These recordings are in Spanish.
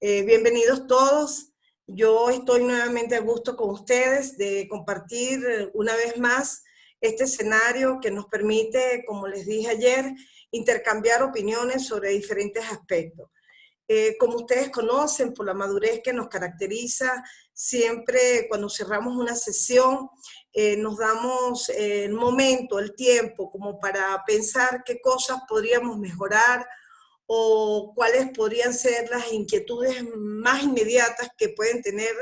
Bienvenidos todos. Yo estoy nuevamente a gusto con ustedes de compartir una vez más este escenario que nos permite, como les dije ayer, intercambiar opiniones sobre diferentes aspectos. Como ustedes conocen, por la madurez que nos caracteriza, siempre cuando cerramos una sesión nos damos el momento, el tiempo, como para pensar qué cosas podríamos mejorar o cuáles podrían ser las inquietudes más inmediatas que pueden tener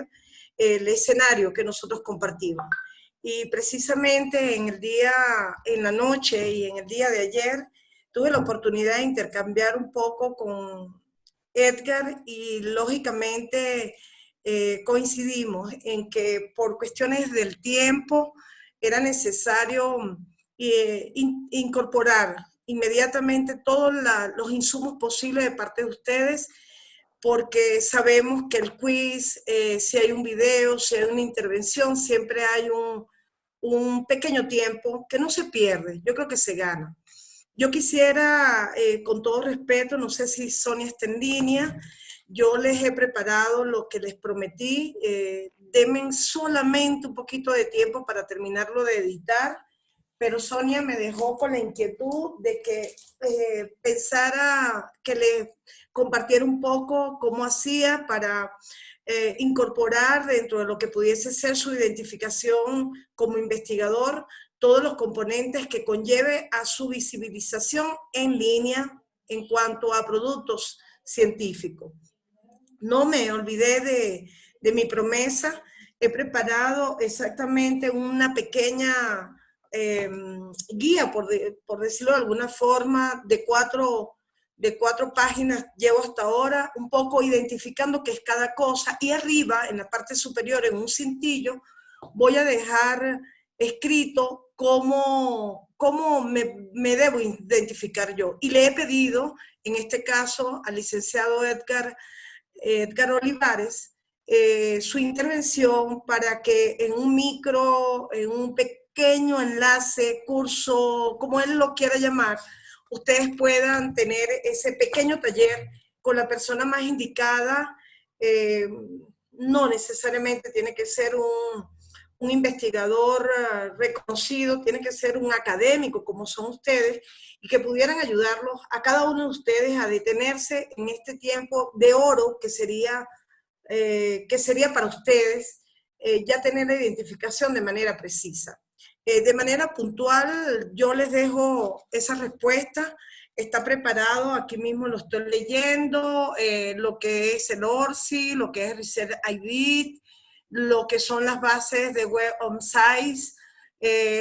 el escenario que nosotros compartimos. Y precisamente en la noche y en el día de ayer, tuve la oportunidad de intercambiar un poco con Edgar y lógicamente coincidimos en que por cuestiones del tiempo era necesario incorporar inmediatamente todos los insumos posibles de parte de ustedes, porque sabemos que el quiz, si hay un video, si hay una intervención, siempre hay un pequeño tiempo que no se pierde, yo creo que se gana. Yo quisiera, con todo respeto, no sé si Sonia está en línea, yo les he preparado lo que les prometí, denme solamente un poquito de tiempo para terminarlo de editar, pero Sonia me dejó con la inquietud de que pensara, que le compartiera un poco cómo hacía para incorporar dentro de lo que pudiese ser su identificación como investigador todos los componentes que conlleve a su visibilización en línea en cuanto a productos científicos. No me olvidé de mi promesa, he preparado exactamente una pequeña guía, por decirlo de alguna forma, de cuatro páginas llevo hasta ahora, un poco identificando qué es cada cosa, y arriba, en la parte superior, en un cintillo, voy a dejar escrito cómo me debo identificar yo. Y le he pedido, en este caso, al licenciado Edgar Olivares, su intervención para que en un pequeño enlace, curso, como él lo quiera llamar, ustedes puedan tener ese pequeño taller con la persona más indicada. No necesariamente tiene que ser un investigador reconocido, tiene que ser un académico como son ustedes, y que pudieran ayudarlos a cada uno de ustedes a detenerse en este tiempo de oro que sería para ustedes ya tener la identificación de manera precisa. De manera puntual, yo les dejo esa respuesta. Está preparado, aquí mismo lo estoy leyendo, lo que es el ORCI, lo que es Research ID, lo que son las bases de Web on Science,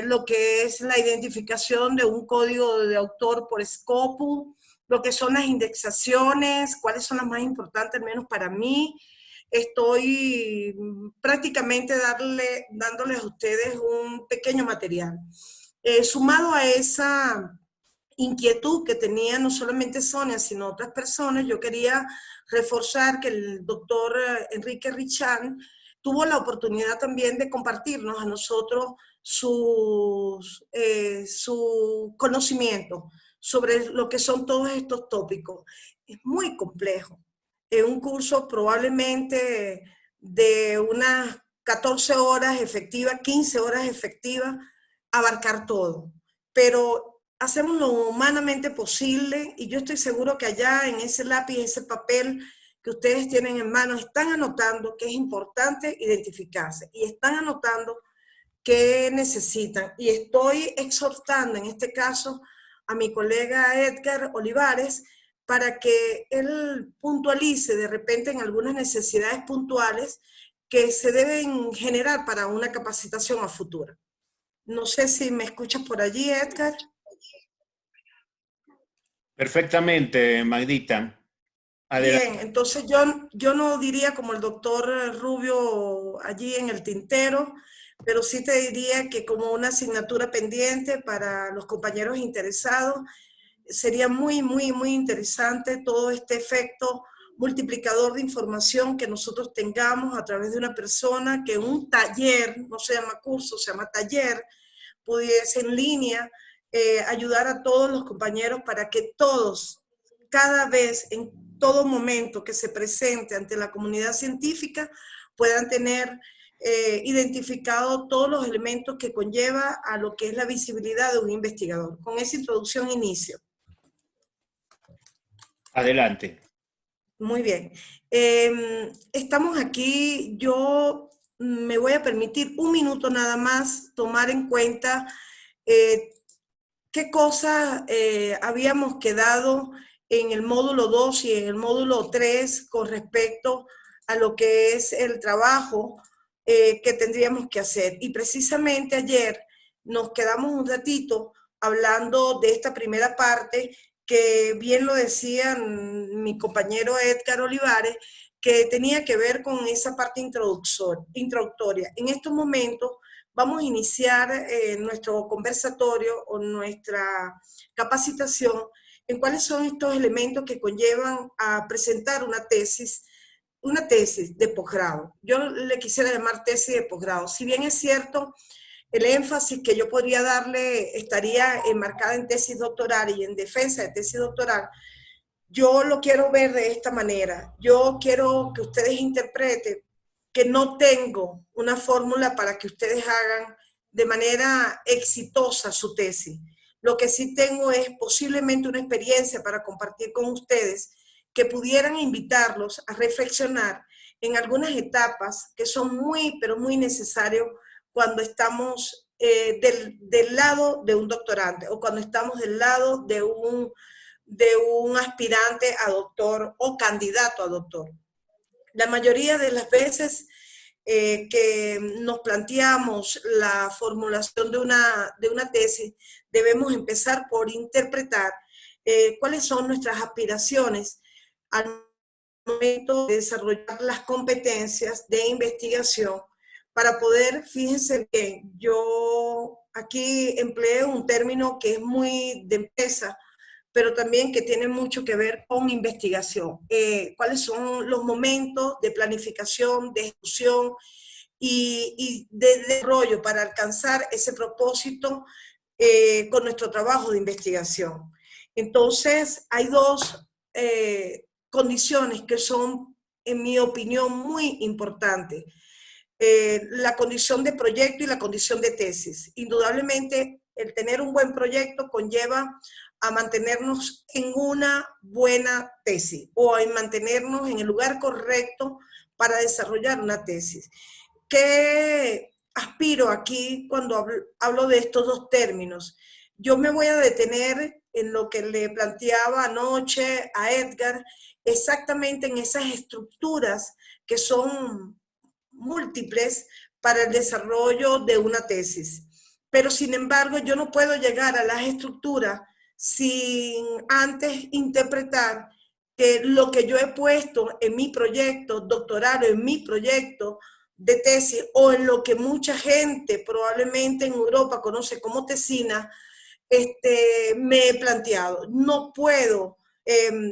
lo que es la identificación de un código de autor por Scopus, lo que son las indexaciones, cuáles son las más importantes, al menos para mí. Estoy prácticamente dándoles a ustedes un pequeño material. Sumado a esa inquietud que tenía no solamente Sonia, sino otras personas, yo quería reforzar que el doctor Enrique Richán tuvo la oportunidad también de compartirnos a nosotros su conocimiento sobre lo que son todos estos tópicos. Es muy complejo. Es un curso probablemente de unas 14 horas efectivas, 15 horas efectivas, abarcar todo. Pero hacemos lo humanamente posible y yo estoy seguro que allá en ese lápiz, ese papel que ustedes tienen en mano, están anotando que es importante identificarse y están anotando qué necesitan. Y estoy exhortando en este caso a mi colega Edgar Olivares para que él puntualice de repente en algunas necesidades puntuales que se deben generar para una capacitación a futuro. No sé si me escuchas por allí, Edgar. Perfectamente, Magdita. Adelante. Bien, entonces yo no diría como el doctor Rubio allí en el tintero, pero sí te diría que como una asignatura pendiente para los compañeros interesados, sería muy interesante todo este efecto multiplicador de información que nosotros tengamos a través de una persona que un taller, no se llama curso, se llama taller, pudiese en línea ayudar a todos los compañeros para que todos, cada vez, en todo momento que se presente ante la comunidad científica puedan tener identificado todos los elementos que conlleva a lo que es la visibilidad de un investigador. Con esa introducción inicio. Adelante. Muy bien. Estamos aquí, yo me voy a permitir un minuto nada más tomar en cuenta qué cosas habíamos quedado en el módulo 2 y en el módulo 3 con respecto a lo que es el trabajo que tendríamos que hacer. Y precisamente ayer nos quedamos un ratito hablando de esta primera parte, que bien lo decía mi compañero Edgar Olivares, que tenía que ver con esa parte introductoria. En estos momentos vamos a iniciar nuestro conversatorio o nuestra capacitación en cuáles son estos elementos que conllevan a presentar una tesis de posgrado. Yo le quisiera llamar tesis de posgrado. Si bien es cierto, el énfasis que yo podría darle estaría enmarcada en tesis doctoral y en defensa de tesis doctoral, yo lo quiero ver de esta manera. Yo quiero que ustedes interpreten que no tengo una fórmula para que ustedes hagan de manera exitosa su tesis. Lo que sí tengo es posiblemente una experiencia para compartir con ustedes que pudieran invitarlos a reflexionar en algunas etapas que son muy, pero muy necesarias cuando estamos del lado de un doctorante o cuando estamos del lado de un aspirante a doctor o candidato a doctor. La mayoría de las veces que nos planteamos la formulación de una tesis, debemos empezar por interpretar cuáles son nuestras aspiraciones al momento de desarrollar las competencias de investigación para poder, fíjense que yo aquí empleé un término que es muy de empresa, pero también que tiene mucho que ver con investigación. ¿Cuáles son los momentos de planificación, de ejecución y de desarrollo para alcanzar ese propósito con nuestro trabajo de investigación? Entonces, hay dos condiciones que son, en mi opinión, muy importantes. La condición de proyecto y la condición de tesis. Indudablemente, el tener un buen proyecto conlleva a mantenernos en una buena tesis o a mantenernos en el lugar correcto para desarrollar una tesis. ¿Qué aspiro aquí cuando hablo de estos dos términos? Yo me voy a detener en lo que le planteaba anoche a Edgar, exactamente en esas estructuras que son múltiples para el desarrollo de una tesis. Pero sin embargo, yo no puedo llegar a las estructuras sin antes interpretar que lo que yo he puesto en mi proyecto doctoral o en mi proyecto de tesis o en lo que mucha gente probablemente en Europa conoce como tesina, me he planteado. No puedo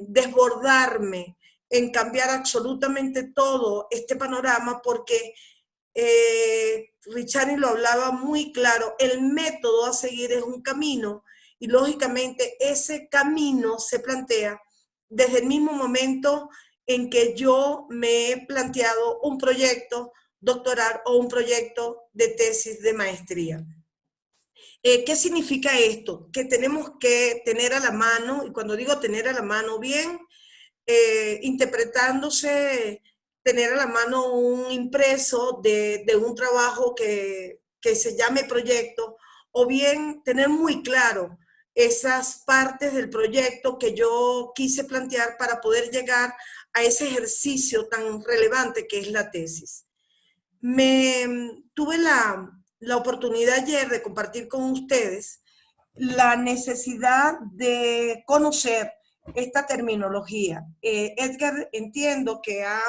desbordarme en cambiar absolutamente todo este panorama porque Richani lo hablaba muy claro, el método a seguir es un camino y lógicamente ese camino se plantea desde el mismo momento en que yo me he planteado un proyecto doctoral o un proyecto de tesis de maestría. ¿Qué significa esto? Que tenemos que tener a la mano, y cuando digo tener a la mano, bien, interpretándose, tener a la mano un impreso de un trabajo que se llame proyecto, o bien tener muy claro esas partes del proyecto que yo quise plantear para poder llegar a ese ejercicio tan relevante que es la tesis. Tuve la oportunidad ayer de compartir con ustedes la necesidad de conocer esta terminología. Edgar, entiendo que ha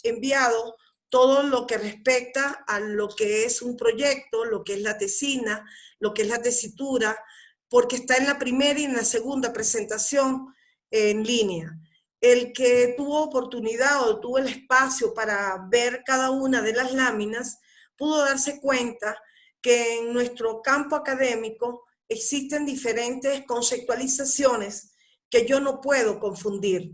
enviado todo lo que respecta a lo que es un proyecto, lo que es la tesina, lo que es la tesitura, porque está en la primera y en la segunda presentación en línea. El que tuvo oportunidad o tuvo el espacio para ver cada una de las láminas, pudo darse cuenta que en nuestro campo académico existen diferentes conceptualizaciones que yo no puedo confundir.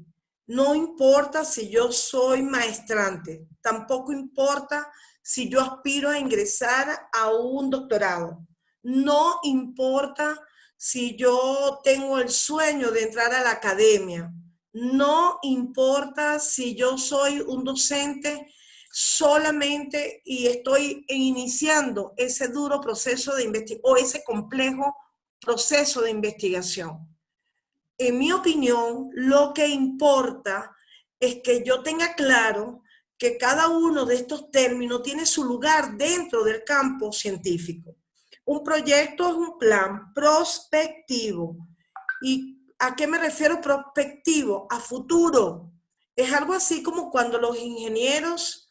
No importa si yo soy maestrante, tampoco importa si yo aspiro a ingresar a un doctorado. No importa si yo tengo el sueño de entrar a la academia. No importa si yo soy un docente solamente y estoy iniciando ese duro proceso de investigación o ese complejo proceso de investigación. En mi opinión, lo que importa es que yo tenga claro que cada uno de estos términos tiene su lugar dentro del campo científico. Un proyecto es un plan prospectivo. ¿Y a qué me refiero prospectivo? A futuro. Es algo así como cuando los ingenieros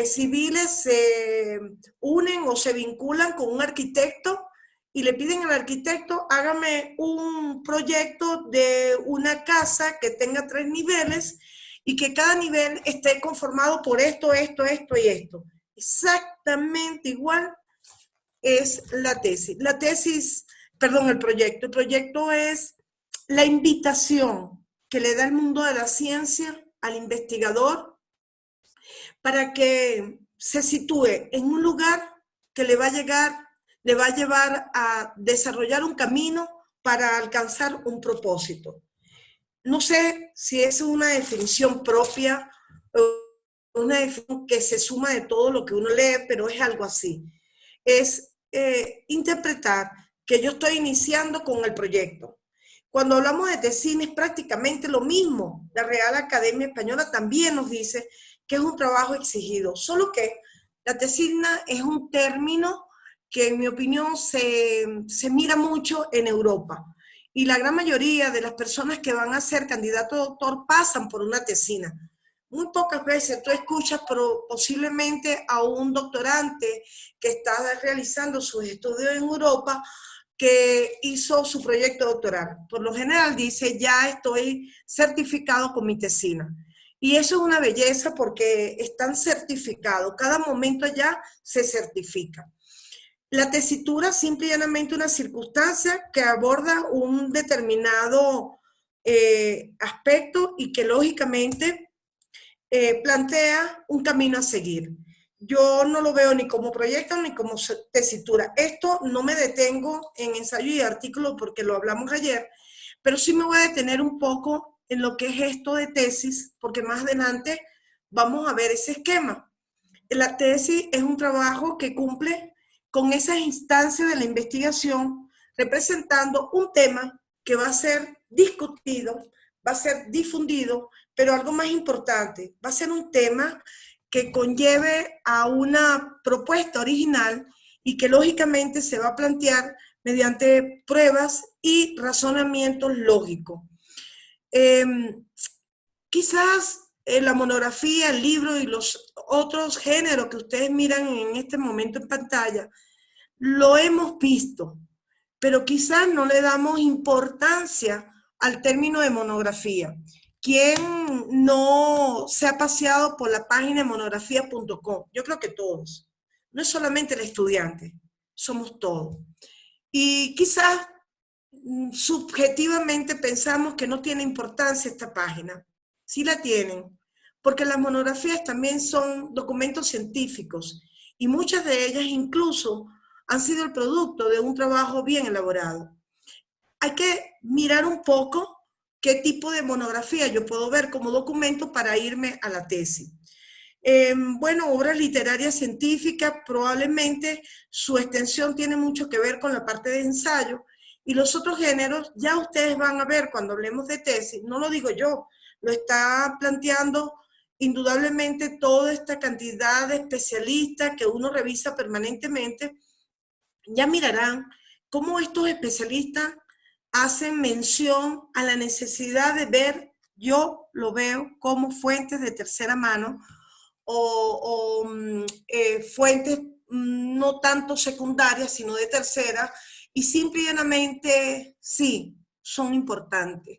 civiles se unen o se vinculan con un arquitecto y le piden al arquitecto, hágame un proyecto de una casa que tenga 3 niveles y que cada nivel esté conformado por esto, esto, esto y esto. Exactamente igual es la tesis. La tesis, perdón, el proyecto. El proyecto es la invitación que le da el mundo de la ciencia al investigador para que se sitúe en un lugar que le va a llevar a desarrollar un camino para alcanzar un propósito. No sé si es una definición propia o una definición que se suma de todo lo que uno lee, pero es algo así. Es interpretar que yo estoy iniciando con el proyecto. Cuando hablamos de tesina es prácticamente lo mismo. La Real Academia Española también nos dice que es un trabajo exigido, solo que la tesina es un término que en mi opinión se mira mucho en Europa. Y la gran mayoría de las personas que van a ser candidato a doctor pasan por una tesina. Muy pocas veces tú escuchas posiblemente a un doctorante que está realizando sus estudios en Europa que hizo su proyecto doctoral. Por lo general dice, ya estoy certificado con mi tesina. Y eso es una belleza porque están certificados. Cada momento allá se certifica. La tesitura es simple y llanamente una circunstancia que aborda un determinado aspecto y que lógicamente plantea un camino a seguir. Yo no lo veo ni como proyecto ni como tesitura. Esto no me detengo en ensayo y artículo porque lo hablamos ayer, pero sí me voy a detener un poco en lo que es esto de tesis, porque más adelante vamos a ver ese esquema. La tesis es un trabajo que cumple con esas instancias de la investigación, representando un tema que va a ser discutido, va a ser difundido, pero algo más importante, va a ser un tema que conlleve a una propuesta original y que lógicamente se va a plantear mediante pruebas y razonamientos lógicos. Quizás la monografía, el libro y los otros géneros que ustedes miran en este momento en pantalla, lo hemos visto, pero quizás no le damos importancia al término de monografía. ¿Quién no se ha paseado por la página de monografía.com? Yo creo que todos. No es solamente el estudiante, somos todos. Y quizás subjetivamente pensamos que no tiene importancia esta página. Sí la tienen, porque las monografías también son documentos científicos y muchas de ellas incluso han sido el producto de un trabajo bien elaborado. Hay que mirar un poco qué tipo de monografía yo puedo ver como documento para irme a la tesis. Bueno, obras literarias científicas, probablemente su extensión tiene mucho que ver con la parte de ensayo, y los otros géneros ya ustedes van a ver cuando hablemos de tesis, no lo digo yo, lo está planteando indudablemente toda esta cantidad de especialistas que uno revisa permanentemente. Ya mirarán cómo estos especialistas hacen mención a la necesidad de ver, yo lo veo como fuentes de tercera mano o fuentes no tanto secundarias, sino de tercera, y simple y llanamente, sí, son importantes.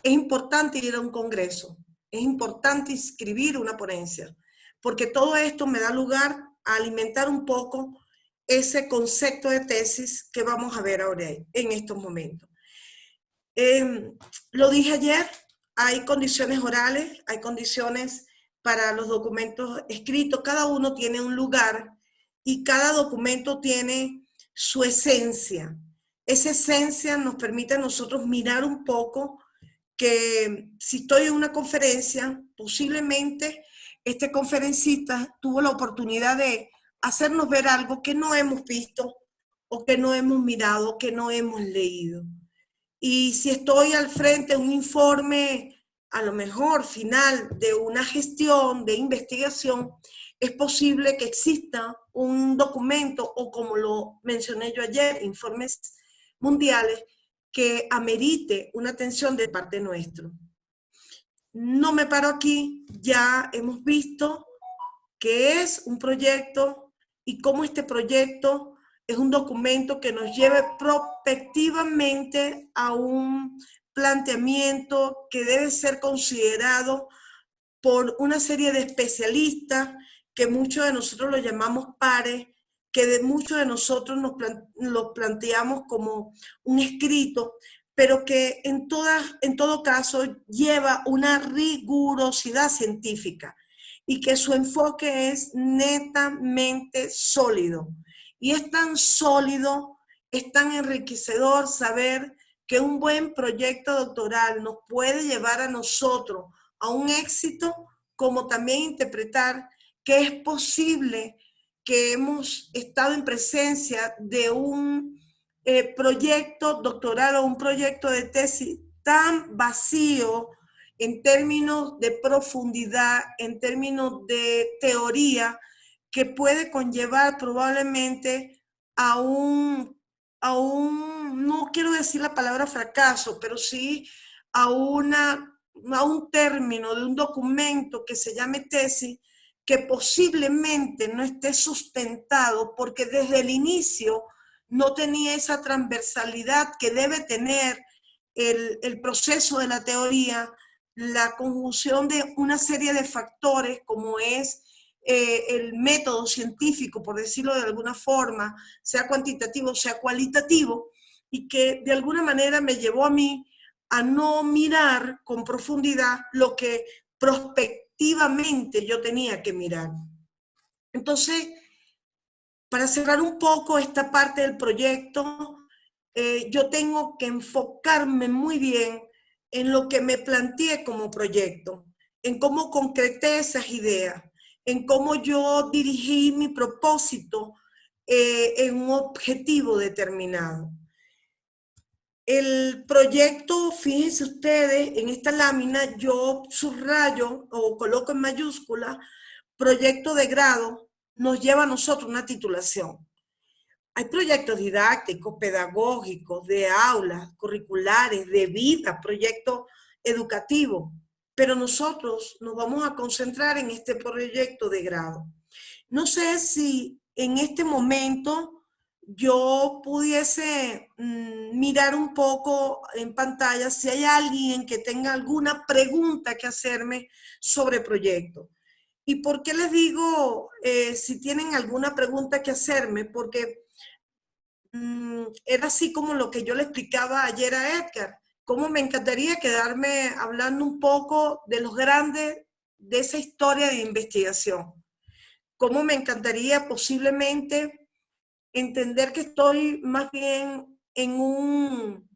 Es importante ir a un congreso, es importante inscribir una ponencia, porque todo esto me da lugar a alimentar un poco ese concepto de tesis que vamos a ver ahora en estos momentos. Lo dije ayer, Hay condiciones orales, hay condiciones para los documentos escritos, cada uno tiene un lugar y cada documento tiene su esencia. Esa esencia nos permite a nosotros mirar un poco que si estoy en una conferencia, posiblemente este conferencista tuvo la oportunidad de hacernos ver algo que no hemos visto o que no hemos mirado, que no hemos leído. Y si estoy al frente de un informe, a lo mejor final de una gestión de investigación, es posible que exista un documento o, como lo mencioné yo ayer, informes mundiales que amerite una atención de parte nuestra. No me paro aquí, ya hemos visto que es un proyecto y cómo este proyecto es un documento que nos lleve prospectivamente a un planteamiento que debe ser considerado por una serie de especialistas que muchos de nosotros lo llamamos pares, que de muchos de nosotros lo planteamos como un escrito, pero que en todo caso lleva una rigurosidad científica y que su enfoque es netamente sólido. Y es tan sólido, es tan enriquecedor saber que un buen proyecto doctoral nos puede llevar a nosotros a un éxito, como también interpretar que es posible que hemos estado en presencia de un proyecto doctoral o un proyecto de tesis tan vacío en términos de profundidad, en términos de teoría, que puede conllevar probablemente a no quiero decir la palabra fracaso, pero sí a un término de un documento que se llame tesis, que posiblemente no esté sustentado porque desde el inicio no tenía esa transversalidad que debe tener el proceso de la teoría, la conjunción de una serie de factores como es el método científico, por decirlo de alguna forma, sea cuantitativo, sea cualitativo, y que de alguna manera me llevó a mí a no mirar con profundidad lo que prospectivamente yo tenía que mirar. Entonces, para cerrar un poco esta parte del proyecto, yo tengo que enfocarme muy bien en lo que me planteé como proyecto, en cómo concreté esas ideas, en cómo yo dirigí mi propósito en un objetivo determinado. El proyecto, fíjense ustedes, en esta lámina yo subrayo o coloco en mayúscula, proyecto de grado, nos lleva a nosotros una titulación. Hay proyectos didácticos, pedagógicos, de aulas, curriculares, de vida, proyectos educativos, pero nosotros nos vamos a concentrar en este proyecto de grado. No sé si en este momento yo pudiese mirar un poco en pantalla si hay alguien que tenga alguna pregunta que hacerme sobre el proyecto. ¿Y por qué les digo si tienen alguna pregunta que hacerme? Porque era así como lo que yo le explicaba ayer a Edgar. Cómo me encantaría quedarme hablando un poco de los grandes de esa historia de investigación. Cómo me encantaría posiblemente entender que estoy más bien en un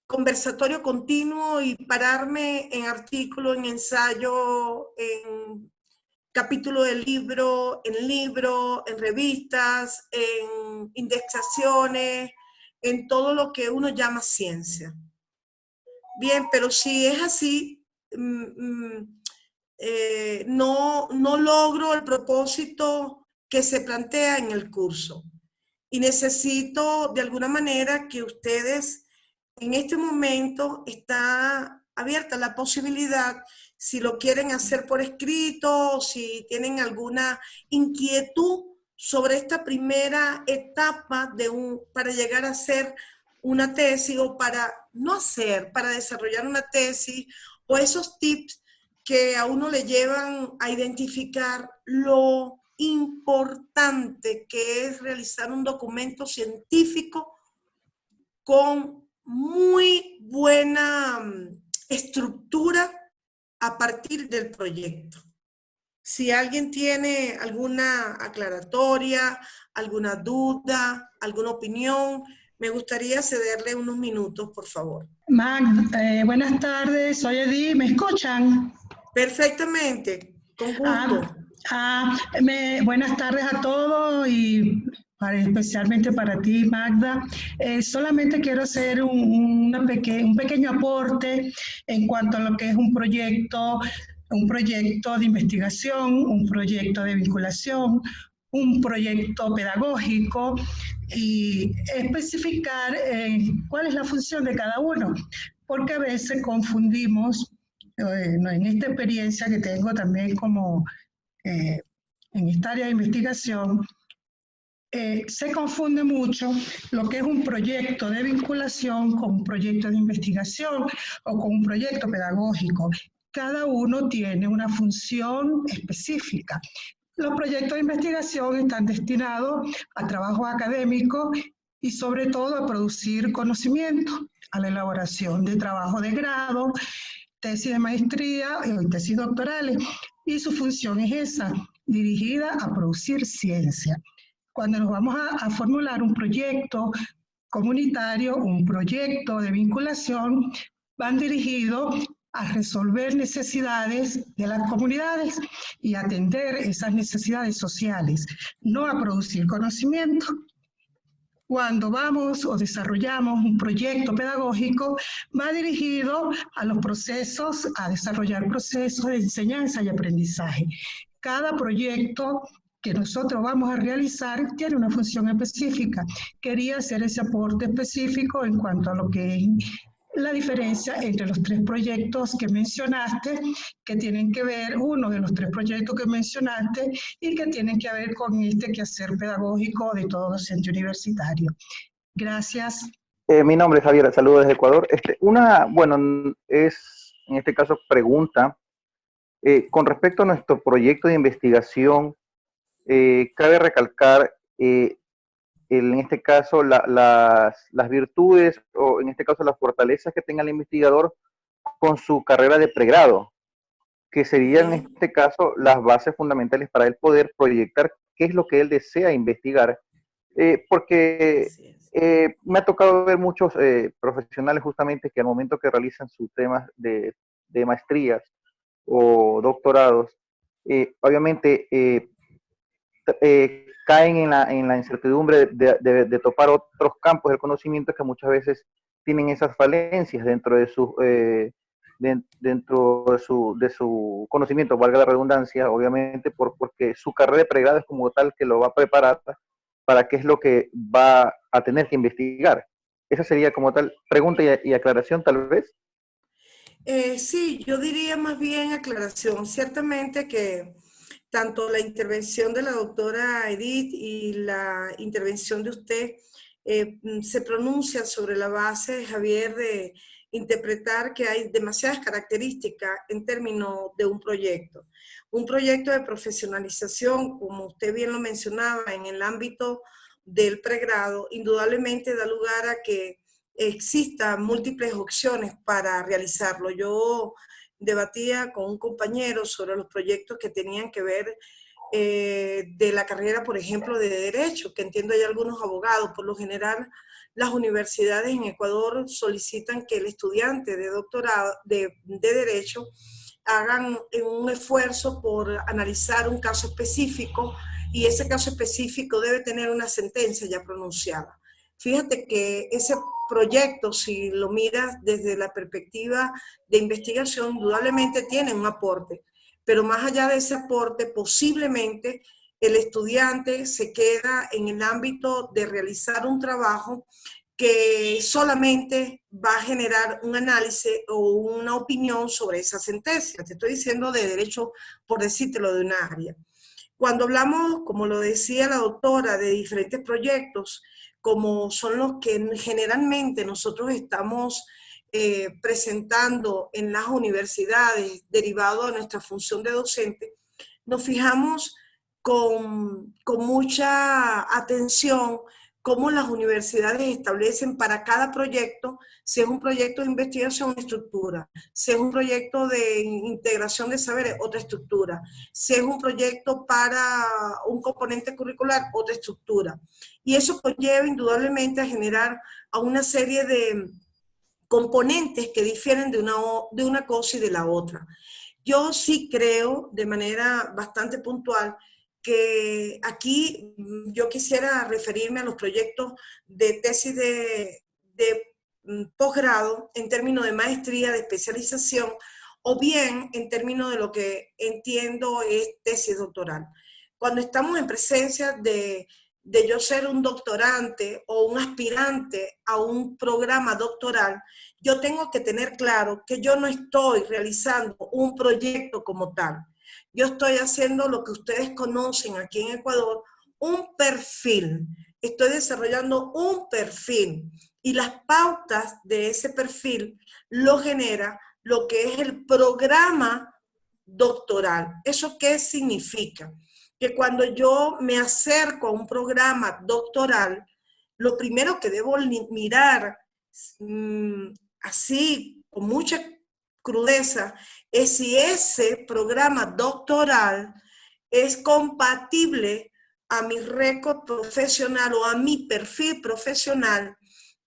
conversatorio continuo y pararme en artículo, en ensayo, en capítulo de libro, en revistas, en indexaciones, en todo lo que uno llama ciencia. Bien, pero si es así, no logro el propósito que se plantea en el curso. Y necesito de alguna manera que ustedes, en este momento está abierta la posibilidad, si lo quieren hacer por escrito, si tienen alguna inquietud sobre esta primera etapa para llegar a hacer una tesis o para desarrollar una tesis, o esos tips que a uno le llevan a identificar lo importante que es realizar un documento científico con muy buena estructura a partir del proyecto. Si alguien tiene alguna aclaratoria, alguna duda, alguna opinión, me gustaría cederle unos minutos, por favor. Buenas tardes, soy Edith, ¿me escuchan? Perfectamente, con gusto. Buenas tardes a todos y especialmente para ti, Magda. Solamente quiero hacer un pequeño aporte en cuanto a lo que es un proyecto de investigación, un proyecto de vinculación, un proyecto pedagógico y especificar cuál es la función de cada uno, porque a veces confundimos, en esta experiencia que tengo también como en esta área de investigación, se confunde mucho lo que es un proyecto de vinculación con un proyecto de investigación o con un proyecto pedagógico. Cada uno tiene una función específica. Los proyectos de investigación están destinados a trabajo académico y sobre todo a producir conocimiento, a la elaboración de trabajo de grado, tesis de maestría y tesis doctorales. Y su función es esa, dirigida a producir ciencia. Cuando nos vamos a formular un proyecto comunitario, un proyecto de vinculación, van dirigidos a resolver necesidades de las comunidades y atender esas necesidades sociales, no a producir conocimiento. Cuando vamos o desarrollamos un proyecto pedagógico, va dirigido a los procesos, a desarrollar procesos de enseñanza y aprendizaje. Cada proyecto que nosotros vamos a realizar tiene una función específica. Quería hacer ese aporte específico en cuanto a lo que es la diferencia entre los tres proyectos que mencionaste, que tienen que ver, uno de los tres proyectos que mencionaste, y que tienen que ver con este quehacer pedagógico de todo docente universitario. Gracias. Mi nombre es Javier, saludos desde Ecuador. Es en este caso pregunta. Con respecto a nuestro proyecto de investigación, cabe recalcar en este caso las virtudes o en este caso las fortalezas que tenga el investigador con su carrera de pregrado, que serían en este caso las bases fundamentales para él poder proyectar qué es lo que él desea investigar, porque me ha tocado ver muchos profesionales justamente que al momento que realizan sus temas de maestrías o doctorados, obviamente caen en la incertidumbre de topar otros campos del conocimiento que muchas veces tienen esas falencias dentro de su conocimiento, valga la redundancia, obviamente porque su carrera de pregrado es como tal que lo va a preparar para qué es lo que va a tener que investigar. Esa sería como tal pregunta y aclaración tal vez. Sí, yo diría más bien aclaración. Ciertamente que tanto la intervención de la doctora Edith y la intervención de usted se pronuncia sobre la base, Javier, de interpretar que hay demasiadas características en términos de un proyecto. Un proyecto de profesionalización, como usted bien lo mencionaba, en el ámbito del pregrado, indudablemente da lugar a que existan múltiples opciones para realizarlo. Yo debatía con un compañero sobre los proyectos que tenían que ver de la carrera, por ejemplo, de Derecho, que entiendo hay algunos abogados. Por lo general, las universidades en Ecuador solicitan que el estudiante de doctorado de Derecho hagan un esfuerzo por analizar un caso específico y ese caso específico debe tener una sentencia ya pronunciada. Fíjate que ese proyecto, si lo miras desde la perspectiva de investigación, indudablemente tiene un aporte, pero más allá de ese aporte, posiblemente el estudiante se queda en el ámbito de realizar un trabajo que solamente va a generar un análisis o una opinión sobre esa sentencia. Te estoy diciendo de derecho, por decírtelo, de una área. Cuando hablamos, como lo decía la doctora, de diferentes proyectos, como son los que generalmente nosotros estamos presentando en las universidades, derivado de nuestra función de docente, nos fijamos con mucha atención cómo las universidades establecen para cada proyecto, si es un proyecto de investigación, una estructura, si es un proyecto de integración de saberes, otra estructura, si es un proyecto para un componente curricular, otra estructura. Y eso conlleva indudablemente a generar a una serie de componentes que difieren de una cosa y de la otra. Yo sí creo, de manera bastante puntual, que aquí yo quisiera referirme a los proyectos de tesis de posgrado en términos de maestría, de especialización, o bien en términos de lo que entiendo es tesis doctoral. Cuando estamos en presencia de yo ser un doctorante o un aspirante a un programa doctoral, yo tengo que tener claro que yo no estoy realizando un proyecto como tal. Yo estoy haciendo lo que ustedes conocen aquí en Ecuador, un perfil. Estoy desarrollando un perfil y las pautas de ese perfil lo genera lo que es el programa doctoral. ¿Eso qué significa? Que cuando yo me acerco a un programa doctoral, lo primero que debo mirar así, con mucha crudeza, es si ese programa doctoral es compatible a mi récord profesional o a mi perfil profesional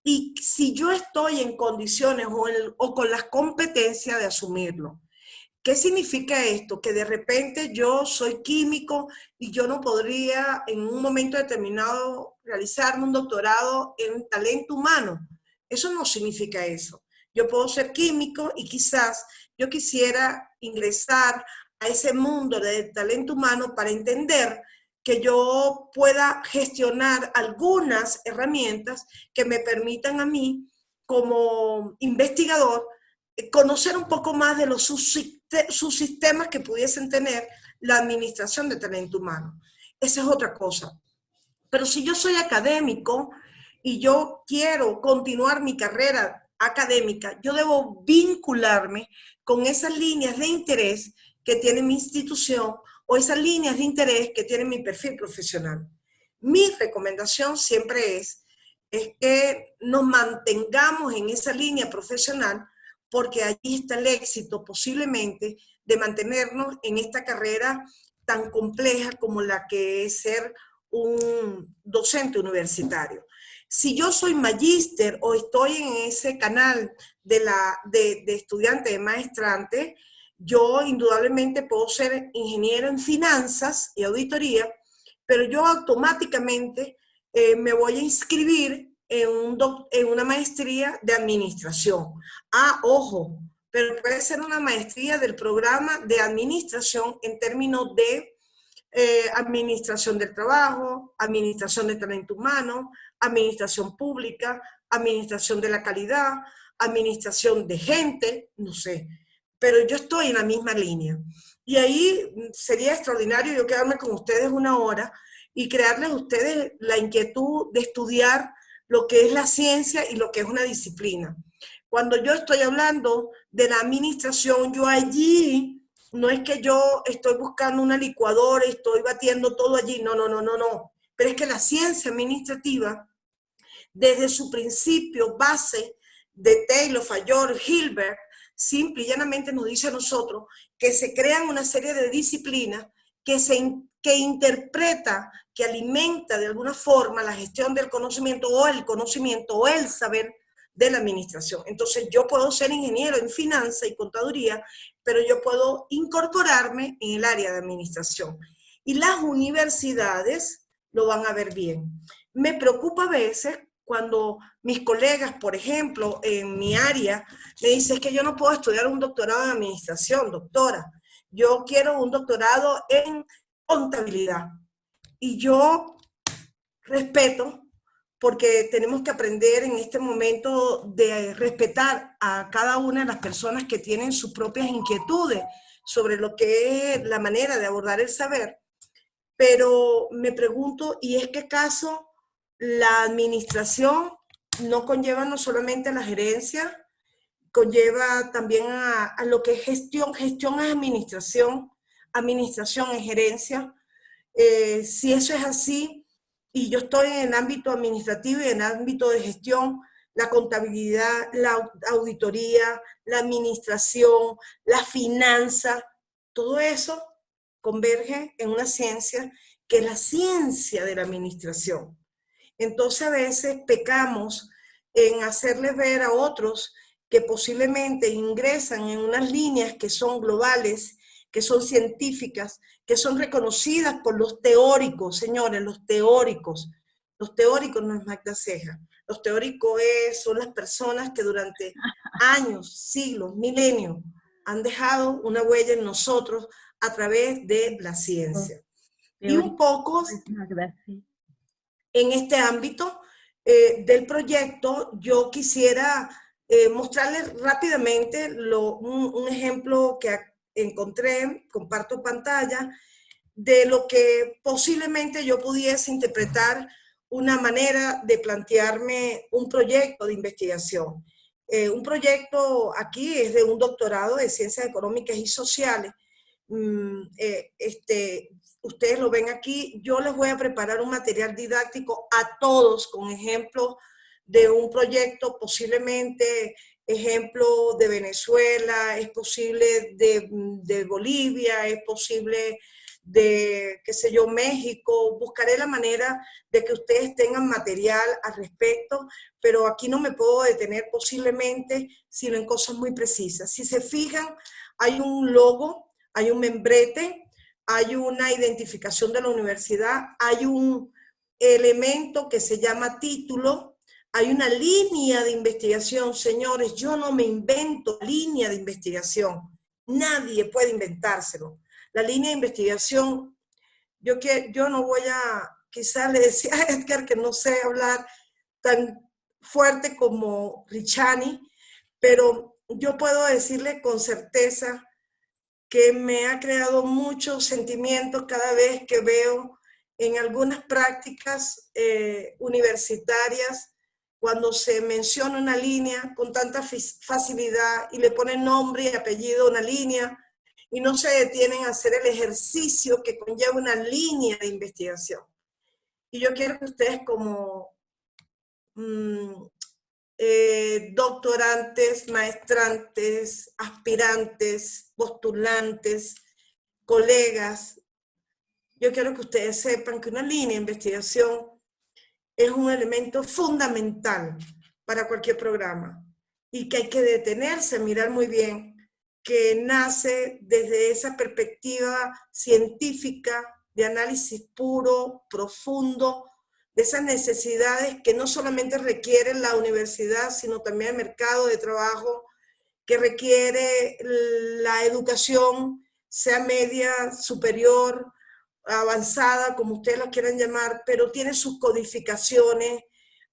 y si yo estoy en condiciones o con las competencias de asumirlo. ¿Qué significa esto? Que de repente yo soy químico y yo no podría en un momento determinado realizarme un doctorado en talento humano. Eso no significa eso. Yo puedo ser químico y quizás yo quisiera ingresar a ese mundo de talento humano para entender que yo pueda gestionar algunas herramientas que me permitan a mí como investigador conocer un poco más de los subsistemas que pudiesen tener la administración de talento humano. Esa es otra cosa. Pero si yo soy académico y yo quiero continuar mi carrera académica, yo debo vincularme con esas líneas de interés que tiene mi institución o esas líneas de interés que tiene mi perfil profesional. Mi recomendación siempre es que nos mantengamos en esa línea profesional porque allí está el éxito posiblemente de mantenernos en esta carrera tan compleja como la que es ser un docente universitario. Si yo soy magíster o estoy en ese canal de estudiante, de maestrante, yo indudablemente puedo ser ingeniero en finanzas y auditoría, pero yo automáticamente me voy a inscribir en una maestría de administración. Ah, ojo, pero puede ser una maestría del programa de administración en términos de administración del trabajo, administración de talento humano, administración pública, administración de la calidad, administración de gente, no sé. Pero yo estoy en la misma línea. Y ahí sería extraordinario yo quedarme con ustedes una hora y crearles a ustedes la inquietud de estudiar lo que es la ciencia y lo que es una disciplina. Cuando yo estoy hablando de la administración, yo allí no es que yo estoy buscando una licuadora y estoy batiendo todo allí, no. Pero es que la ciencia administrativa, desde su principio base de Taylor, Fayol, Hilbert, simple y llanamente nos dice a nosotros que se crean una serie de disciplinas que interpreta, que alimenta de alguna forma la gestión del conocimiento o el saber de la administración. Entonces yo puedo ser ingeniero en finanzas y contaduría, pero yo puedo incorporarme en el área de administración. Y las universidades lo van a ver bien. Me preocupa a veces cuando mis colegas, por ejemplo, en mi área, me dicen que yo no puedo estudiar un doctorado en administración, doctora. Yo quiero un doctorado en contabilidad. Y yo respeto, porque tenemos que aprender en este momento de respetar a cada una de las personas que tienen sus propias inquietudes sobre lo que es la manera de abordar el saber. Pero me pregunto, ¿y es que acaso la administración no conlleva no solamente a la gerencia, conlleva también a lo que es gestión? Gestión es administración, administración es gerencia. Si eso es así, y yo estoy en el ámbito administrativo y en el ámbito de gestión, la contabilidad, la auditoría, la administración, la finanza, todo eso converge en una ciencia que es la ciencia de la administración. Entonces a veces pecamos en hacerles ver a otros que posiblemente ingresan en unas líneas que son globales, que son científicas, que son reconocidas por los teóricos, señores, los teóricos. Los teóricos no es Magda Ceja. Los teóricos son las personas que durante años, siglos, milenios han dejado una huella en nosotros a través de la ciencia. Y un poco en este ámbito del proyecto, yo quisiera mostrarles rápidamente un ejemplo que encontré, comparto pantalla, de lo que posiblemente yo pudiese interpretar una manera de plantearme un proyecto de investigación. Un proyecto aquí es de un doctorado de Ciencias Económicas y Sociales. Ustedes lo ven aquí. Yo les voy a preparar un material didáctico a todos con ejemplos de un proyecto, posiblemente ejemplo de Venezuela, es posible de Bolivia, es posible de, qué sé yo, México. Buscaré la manera de que ustedes tengan material al respecto, pero aquí no me puedo detener posiblemente, sino en cosas muy precisas. Si se fijan, hay un logo, hay un membrete, hay una identificación de la universidad, hay un elemento que se llama título, hay una línea de investigación. Señores, yo no me invento línea de investigación, nadie puede inventárselo. La línea de investigación, yo no voy a, quizás le decía a Edgar que no sé hablar tan fuerte como Richani, pero yo puedo decirle con certeza que me ha creado muchos sentimientos cada vez que veo en algunas prácticas universitarias, cuando se menciona una línea con tanta facilidad y le ponen nombre y apellido a una línea y no se detienen a hacer el ejercicio que conlleva una línea de investigación. Y yo quiero que ustedes como doctorantes, maestrantes, aspirantes, postulantes, colegas, yo quiero que ustedes sepan que una línea de investigación es un elemento fundamental para cualquier programa y que hay que detenerse, mirar muy bien, que nace desde esa perspectiva científica de análisis puro, profundo, de esas necesidades que no solamente requiere la universidad, sino también el mercado de trabajo, que requiere la educación, sea media, superior, avanzada, como ustedes la quieran llamar, pero tiene sus codificaciones,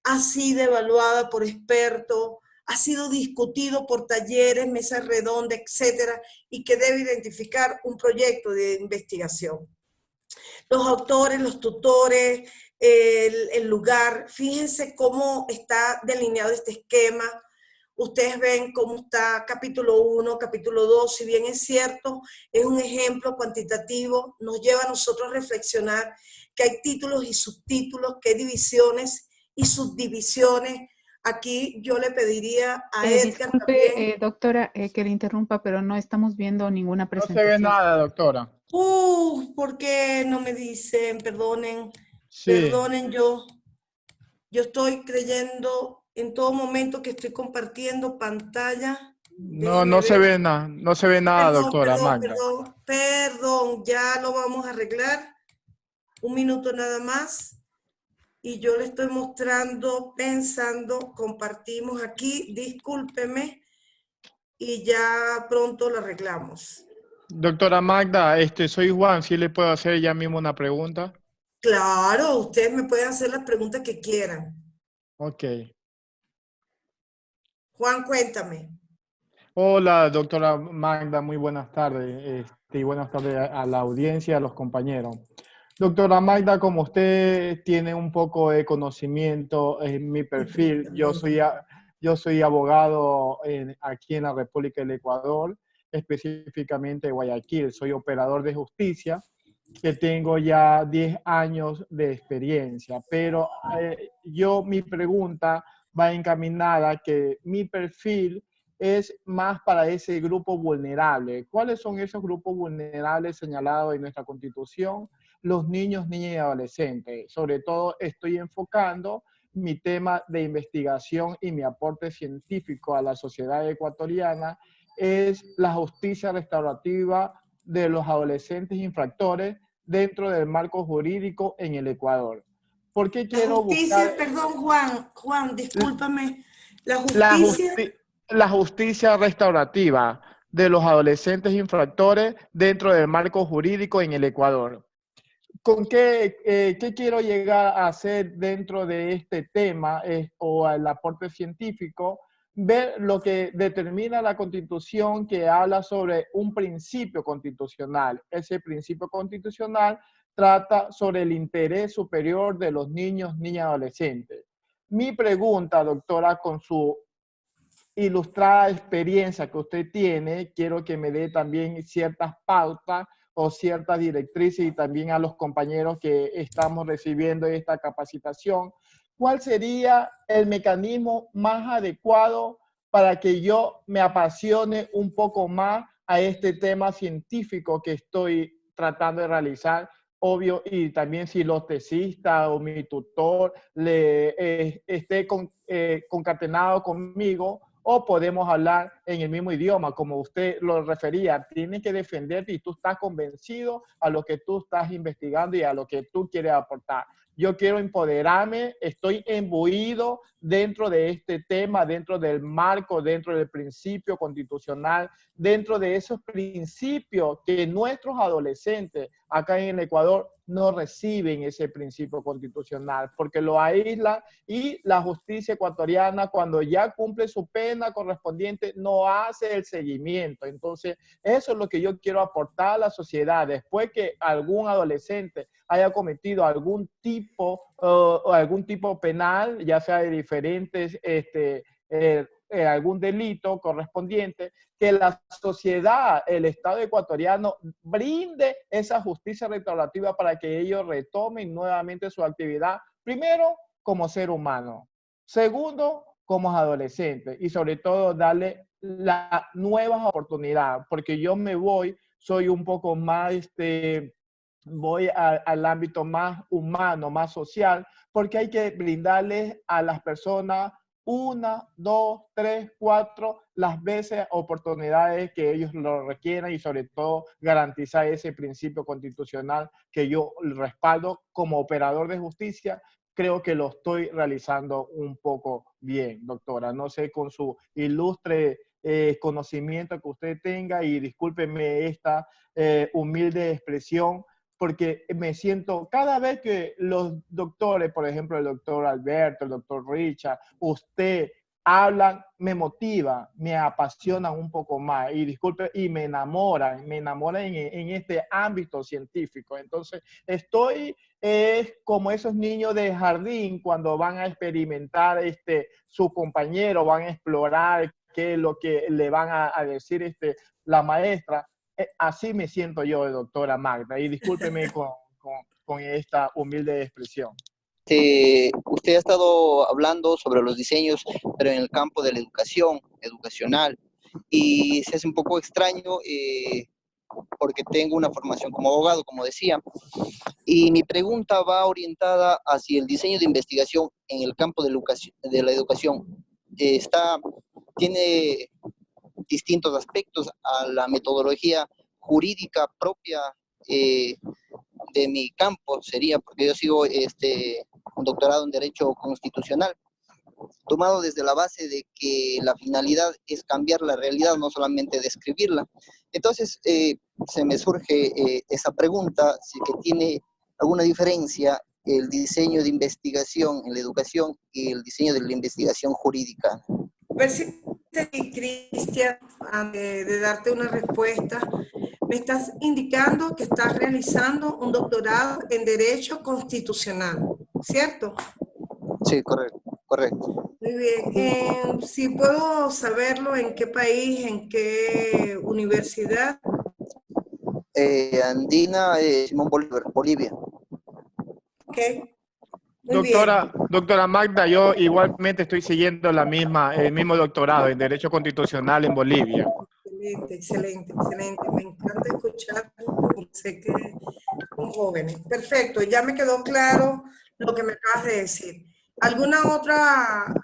ha sido evaluada por expertos, ha sido discutido por talleres, mesas redondas, etcétera, y que debe identificar un proyecto de investigación. Los autores, los tutores, el lugar, fíjense cómo está delineado este esquema. Ustedes ven cómo está capítulo 1, capítulo 2, si bien es cierto, es un ejemplo cuantitativo, nos lleva a nosotros a reflexionar que hay títulos y subtítulos, que hay divisiones y subdivisiones. Aquí yo le pediría a Edgar disculpe, también. doctora, que le interrumpa, pero no estamos viendo ninguna No se presentación. ve nada, doctora. ¿Por qué no me dicen? Perdonen, Sí. perdonen, yo estoy creyendo en todo momento que estoy compartiendo pantalla. No se ve nada, no se ve nada, doctora Magda. Perdón, ya lo vamos a arreglar. Un minuto nada más. Y yo le estoy mostrando, pensando, compartimos aquí, discúlpeme, y ya pronto lo arreglamos. Doctora Magda, soy Juan, ¿sí le puedo hacer ya mismo una pregunta? Claro, ustedes me pueden hacer las preguntas que quieran. Ok. Juan, cuéntame. Hola, doctora Magda, muy buenas tardes. Y buenas tardes a la audiencia y a los compañeros. Doctora Magda, como usted tiene un poco de conocimiento en mi perfil, yo soy abogado aquí en la República del Ecuador, específicamente Guayaquil. Soy operador de justicia que tengo ya 10 años de experiencia, pero mi pregunta va encaminada que mi perfil es más para ese grupo vulnerable. ¿Cuáles son esos grupos vulnerables señalados en nuestra Constitución? Los niños, niñas y adolescentes. Sobre todo estoy enfocando mi tema de investigación y mi aporte científico a la sociedad ecuatoriana es la justicia restaurativa de los adolescentes infractores dentro del marco jurídico en el Ecuador. ¿Por qué quiero buscar? Perdón, Juan, discúlpame. La justicia restaurativa de los adolescentes infractores dentro del marco jurídico en el Ecuador. ¿Con qué quiero llegar a hacer dentro de este tema o el aporte científico? Ver lo que determina la Constitución, que habla sobre un principio constitucional. Ese principio constitucional trata sobre el interés superior de los niños, niñas y adolescentes. Mi pregunta, doctora, con su ilustrada experiencia que usted tiene, quiero que me dé también ciertas pautas o ciertas directrices y también a los compañeros que estamos recibiendo esta capacitación. ¿Cuál sería el mecanismo más adecuado para que yo me apasione un poco más a este tema científico que estoy tratando de realizar? Obvio, y también si los tesistas o mi tutor esté concatenado conmigo, o podemos hablar en el mismo idioma, como usted lo refería. Tienes que defenderte y tú estás convencido a lo que tú estás investigando y a lo que tú quieres aportar. Yo quiero empoderarme, estoy imbuido dentro de este tema, dentro del marco, dentro del principio constitucional, dentro de esos principios que nuestros adolescentes acá en el Ecuador no reciben ese principio constitucional, porque lo aíslan y la justicia ecuatoriana, cuando ya cumple su pena correspondiente, no hace el seguimiento. Entonces, eso es lo que yo quiero aportar a la sociedad. Después que algún adolescente haya cometido algún tipo penal, ya sea de diferentes, algún delito correspondiente, que la sociedad, el Estado ecuatoriano, brinde esa justicia restaurativa para que ellos retomen nuevamente su actividad, primero, como ser humano, segundo, como adolescentes, y sobre todo darle las nuevas oportunidades, porque yo soy un poco más, voy al ámbito más humano, más social, porque hay que brindarles a las personas 1, 2, 3, 4 las veces oportunidades que ellos lo requieran y sobre todo garantizar ese principio constitucional que yo respaldo como operador de justicia. Creo que lo estoy realizando un poco bien, doctora. No sé, con su ilustre conocimiento que usted tenga, y discúlpeme esta humilde expresión, porque me siento, cada vez que los doctores, por ejemplo, el doctor Alberto, el doctor Richard, usted hablan, me motiva, me apasiona un poco más y disculpe, y me enamoran en este ámbito científico. Entonces, estoy como esos niños de jardín cuando van a experimentar su compañero, van a explorar qué es lo que le van a decir la maestra. Así me siento yo, doctora Magda, y discúlpeme con esta humilde expresión. Usted ha estado hablando sobre los diseños, pero en el campo de la educación, educacional, y se hace un poco extraño porque tengo una formación como abogado, como decía, y mi pregunta va orientada hacia el diseño de investigación en el campo de la educación. Tiene distintos aspectos a la metodología jurídica propia de mi campo, sería porque yo sigo un doctorado en Derecho Constitucional, tomado desde la base de que la finalidad es cambiar la realidad, no solamente describirla. Entonces, se me surge esa pregunta, si que tiene alguna diferencia el diseño de investigación en la educación y el diseño de la investigación jurídica. Cristian, de darte una respuesta, me estás indicando que estás realizando un doctorado en Derecho Constitucional, ¿cierto? Sí, correcto. Muy bien. Si puedo saberlo, ¿en qué país, en qué universidad? Andina Simón Bolívar, Bolivia. Ok. Muy bien. Doctora Magda, yo igualmente estoy siguiendo el mismo doctorado en Derecho Constitucional en Bolivia. Excelente, excelente, excelente. Me encanta escucharlo porque sé que son jóvenes. Perfecto, ya me quedó claro lo que me acabas de decir. ¿Alguna otra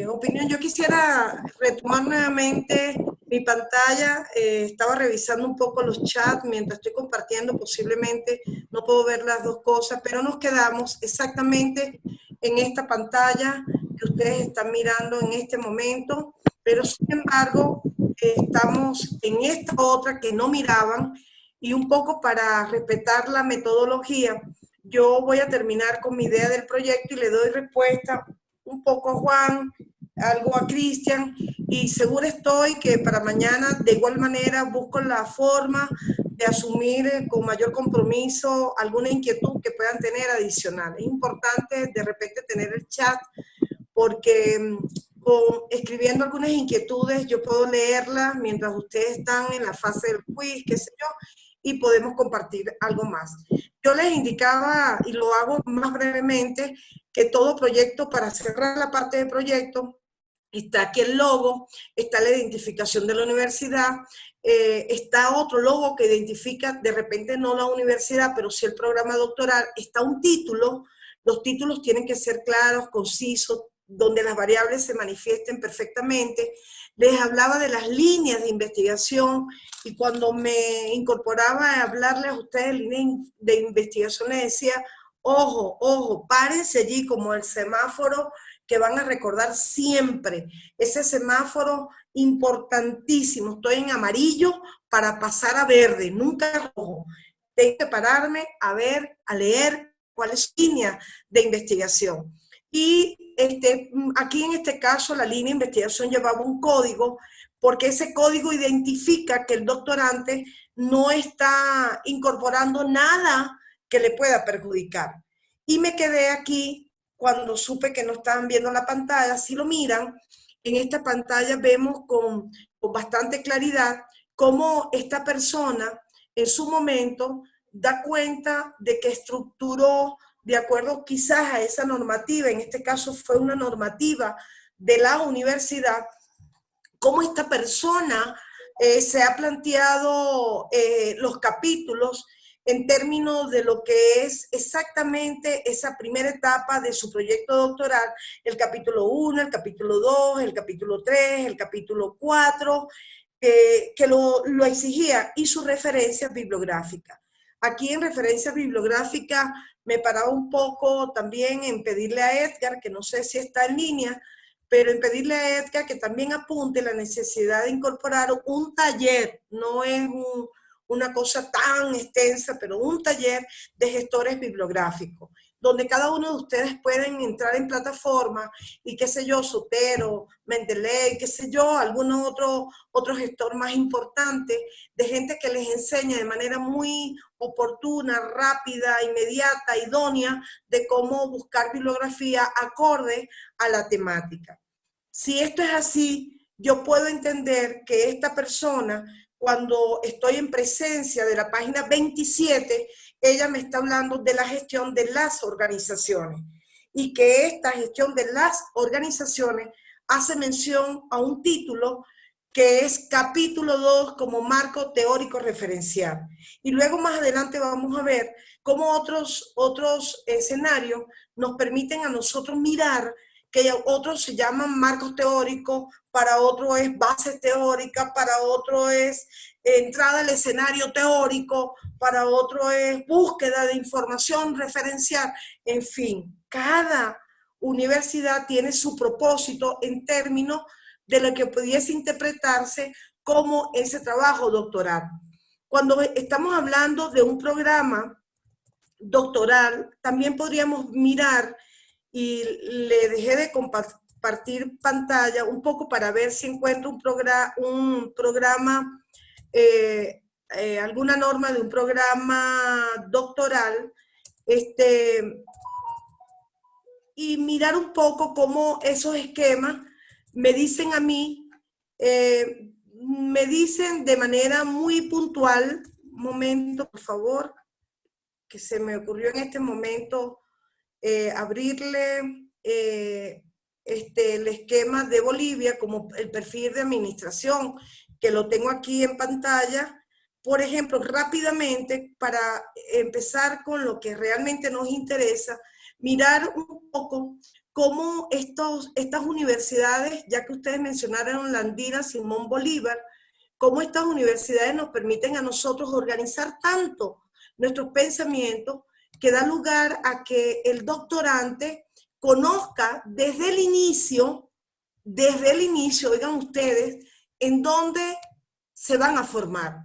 opinión? Yo quisiera retomar nuevamente mi pantalla. Estaba revisando un poco los chats mientras estoy compartiendo. Posiblemente no puedo ver las dos cosas, pero nos quedamos exactamente en esta pantalla que ustedes están mirando en este momento. Pero sin embargo, estamos en esta otra que no miraban, y un poco para respetar la metodología, yo voy a terminar con mi idea del proyecto y le doy respuesta un poco a Juan, algo a Cristian, y seguro estoy que para mañana de igual manera busco la forma de asumir con mayor compromiso alguna inquietud que puedan tener adicional. Es importante de repente tener el chat porque escribiendo algunas inquietudes yo puedo leerlas mientras ustedes están en la fase del quiz, qué sé yo, y podemos compartir algo más. Yo les indicaba, y lo hago más brevemente, que todo proyecto, para cerrar la parte de proyecto, está aquí el logo, está la identificación de la universidad, está otro logo que identifica, de repente no la universidad, pero sí el programa doctoral, está un título. Los títulos tienen que ser claros, concisos, donde las variables se manifiesten perfectamente. Les hablaba de las líneas de investigación, y cuando me incorporaba a hablarles a ustedes de líneas de investigación les decía, ojo, ojo, párense allí como el semáforo que van a recordar siempre. Ese semáforo importantísimo, estoy en amarillo para pasar a verde, nunca rojo. Tengo que pararme a ver, a leer cuál es la línea de investigación. Y aquí en este caso la línea de investigación llevaba un código, porque ese código identifica que el doctorante no está incorporando nada que le pueda perjudicar. Y me quedé aquí cuando supe que no estaban viendo la pantalla. Si lo miran, en esta pantalla vemos con bastante claridad cómo esta persona en su momento da cuenta de que estructuró de acuerdo quizás a esa normativa, en este caso fue una normativa de la universidad, cómo esta persona se ha planteado los capítulos en términos de lo que es exactamente esa primera etapa de su proyecto doctoral, el capítulo 1, el capítulo 2, el capítulo 3, el capítulo 4, que lo exigía, y sus referencias bibliográficas. Aquí en referencias bibliográficas me paraba un poco también en pedirle a Edgar, que no sé si está en línea, pero en pedirle a Edgar que también apunte la necesidad de incorporar un taller, no es una cosa tan extensa, pero un taller de gestores bibliográficos, donde cada uno de ustedes pueden entrar en plataforma y qué sé yo, Sotero, Mendeley, qué sé yo, algún otro gestor más importante, de gente que les enseña de manera muy oportuna, rápida, inmediata, idónea, de cómo buscar bibliografía acorde a la temática. Si esto es así, yo puedo entender que esta persona, cuando estoy en presencia de la página 27, ella me está hablando de la gestión de las organizaciones, y que esta gestión de las organizaciones hace mención a un título que es capítulo 2 como marco teórico referencial. Y luego más adelante vamos a ver cómo otros escenarios nos permiten a nosotros mirar que otros se llaman marcos teóricos, para otro es bases teóricas, para otro es entrada al escenario teórico, para otro es búsqueda de información referencial. En fin, cada universidad tiene su propósito en términos de lo que pudiese interpretarse como ese trabajo doctoral. Cuando estamos hablando de un programa doctoral, también podríamos mirar, y le dejé de compartir pantalla un poco para ver si encuentro un programa, alguna norma de un programa doctoral, y mirar un poco cómo esos esquemas me dicen a mí, me dicen de manera muy puntual, momento, por favor, que se me ocurrió en este momento abrirle el esquema de Bolivia como el perfil de administración, que lo tengo aquí en pantalla. Por ejemplo, rápidamente, para empezar con lo que realmente nos interesa, mirar un poco cómo estas universidades, ya que ustedes mencionaron la andina Simón Bolívar, cómo estas universidades nos permiten a nosotros organizar tanto nuestros pensamientos que da lugar a que el doctorante conozca desde el inicio, oigan ustedes, en dónde se van a formar.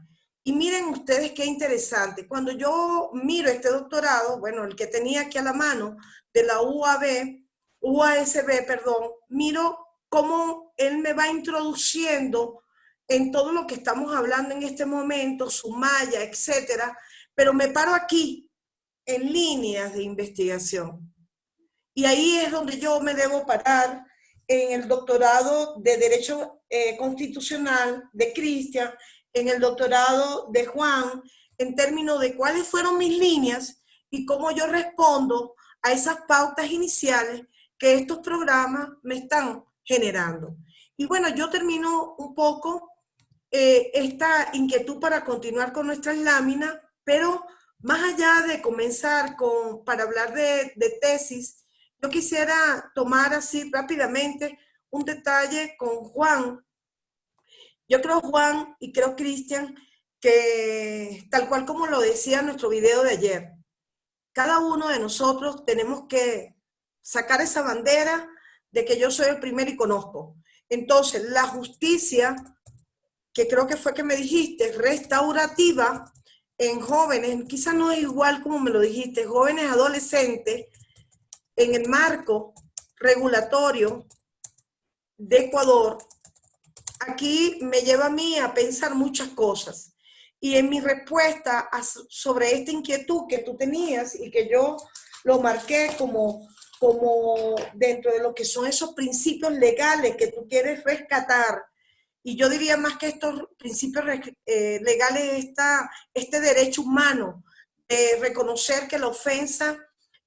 Y miren ustedes qué interesante. Cuando yo miro este doctorado, bueno, el que tenía aquí a la mano, de la UASB, miro cómo él me va introduciendo en todo lo que estamos hablando en este momento, su malla, etcétera, pero me paro aquí, en líneas de investigación. Y ahí es donde yo me debo parar en el doctorado de Derecho Constitucional de Cristian, en el doctorado de Juan, en términos de cuáles fueron mis líneas y cómo yo respondo a esas pautas iniciales que estos programas me están generando. Y bueno, yo termino un poco esta inquietud para continuar con nuestras láminas, pero más allá de comenzar para hablar de tesis, yo quisiera tomar así rápidamente un detalle con Juan. Yo creo, Juan, y creo, Cristian, que tal cual como lo decía en nuestro video de ayer, cada uno de nosotros tenemos que sacar esa bandera de que yo soy el primero y conozco. Entonces, la justicia, que creo que fue que me dijiste, restaurativa en jóvenes, quizás no es igual como me lo dijiste, jóvenes adolescentes, en el marco regulatorio de Ecuador, aquí me lleva a mí a pensar muchas cosas. Y en mi respuesta sobre esta inquietud que tú tenías y que yo lo marqué como dentro de lo que son esos principios legales que tú quieres rescatar, y yo diría más que estos principios legales, este derecho humano de reconocer que la ofensa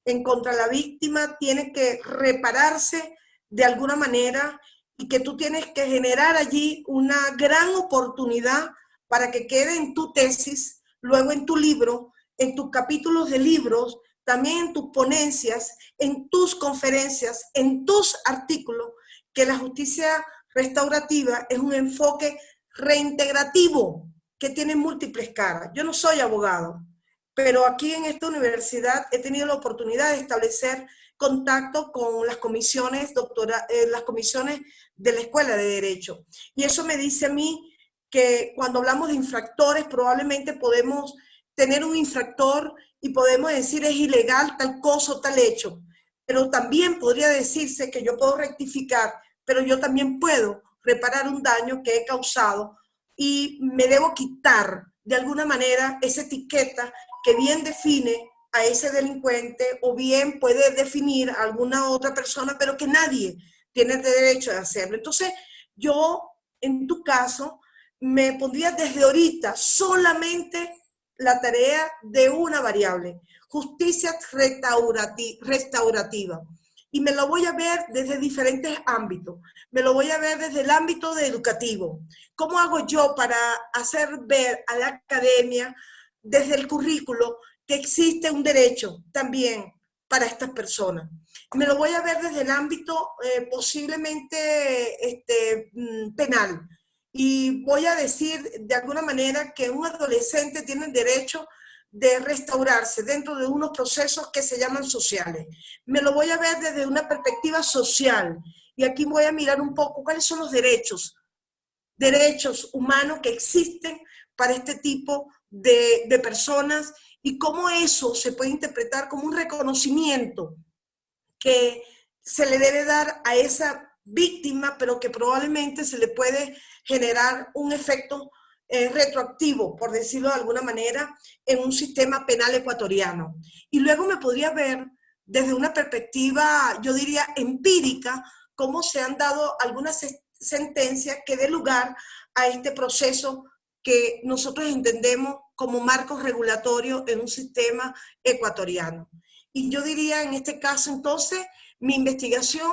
en contra de la víctima tiene que repararse de alguna manera y que tú tienes que generar allí una gran oportunidad para que quede en tu tesis, luego en tu libro, en tus capítulos de libros, también en tus ponencias, en tus conferencias, en tus artículos, que la justicia restaurativa es un enfoque reintegrativo que tiene múltiples caras. Yo no soy abogado, pero aquí en esta universidad he tenido la oportunidad de establecer contacto con las comisiones, las comisiones de la Escuela de Derecho. Y eso me dice a mí que cuando hablamos de infractores, probablemente podemos tener un infractor y podemos decir es ilegal tal cosa o tal hecho. Pero también podría decirse que yo puedo rectificar, pero yo también puedo reparar un daño que he causado y me debo quitar de alguna manera esa etiqueta que bien define a ese delincuente o bien puede definir a alguna otra persona, pero que nadie tiene el derecho de hacerlo. Entonces, yo, en tu caso, me pondría desde ahorita solamente la tarea de una variable, justicia restaurativa. Y me lo voy a ver desde diferentes ámbitos. Me lo voy a ver desde el ámbito de educativo. ¿Cómo hago yo para hacer ver a la academia, desde el currículo, que existe un derecho también para estas personas? Me lo voy a ver desde el ámbito posiblemente penal. Y voy a decir de alguna manera que un adolescente tiene el derecho de restaurarse dentro de unos procesos que se llaman sociales. Me lo voy a ver desde una perspectiva social. Y aquí voy a mirar un poco cuáles son los derechos humanos que existen para este tipo de personas y cómo eso se puede interpretar como un reconocimiento que se le debe dar a esa víctima, pero que probablemente se le puede generar un efecto retroactivo, por decirlo de alguna manera, en un sistema penal ecuatoriano. Y luego me podría ver desde una perspectiva, yo diría, empírica, cómo se han dado algunas sentencias que den lugar a este proceso que nosotros entendemos como marcos regulatorios en un sistema ecuatoriano. Y yo diría en este caso entonces, mi investigación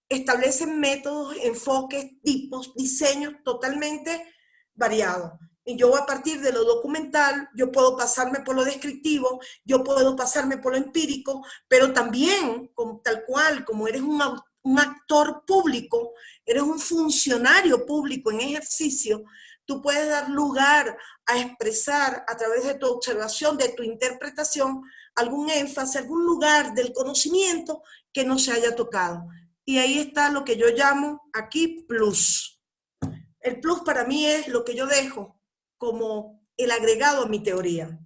establece métodos, enfoques, tipos, diseños totalmente variados. Y yo a partir de lo documental, yo puedo pasarme por lo descriptivo, yo puedo pasarme por lo empírico, pero también, tal cual, como eres un actor público, eres un funcionario público en ejercicio, tú puedes dar lugar a expresar a través de tu observación, de tu interpretación, algún énfasis, algún lugar del conocimiento que no se haya tocado. Y ahí está lo que yo llamo aquí plus. El plus para mí es lo que yo dejo como el agregado a mi teoría.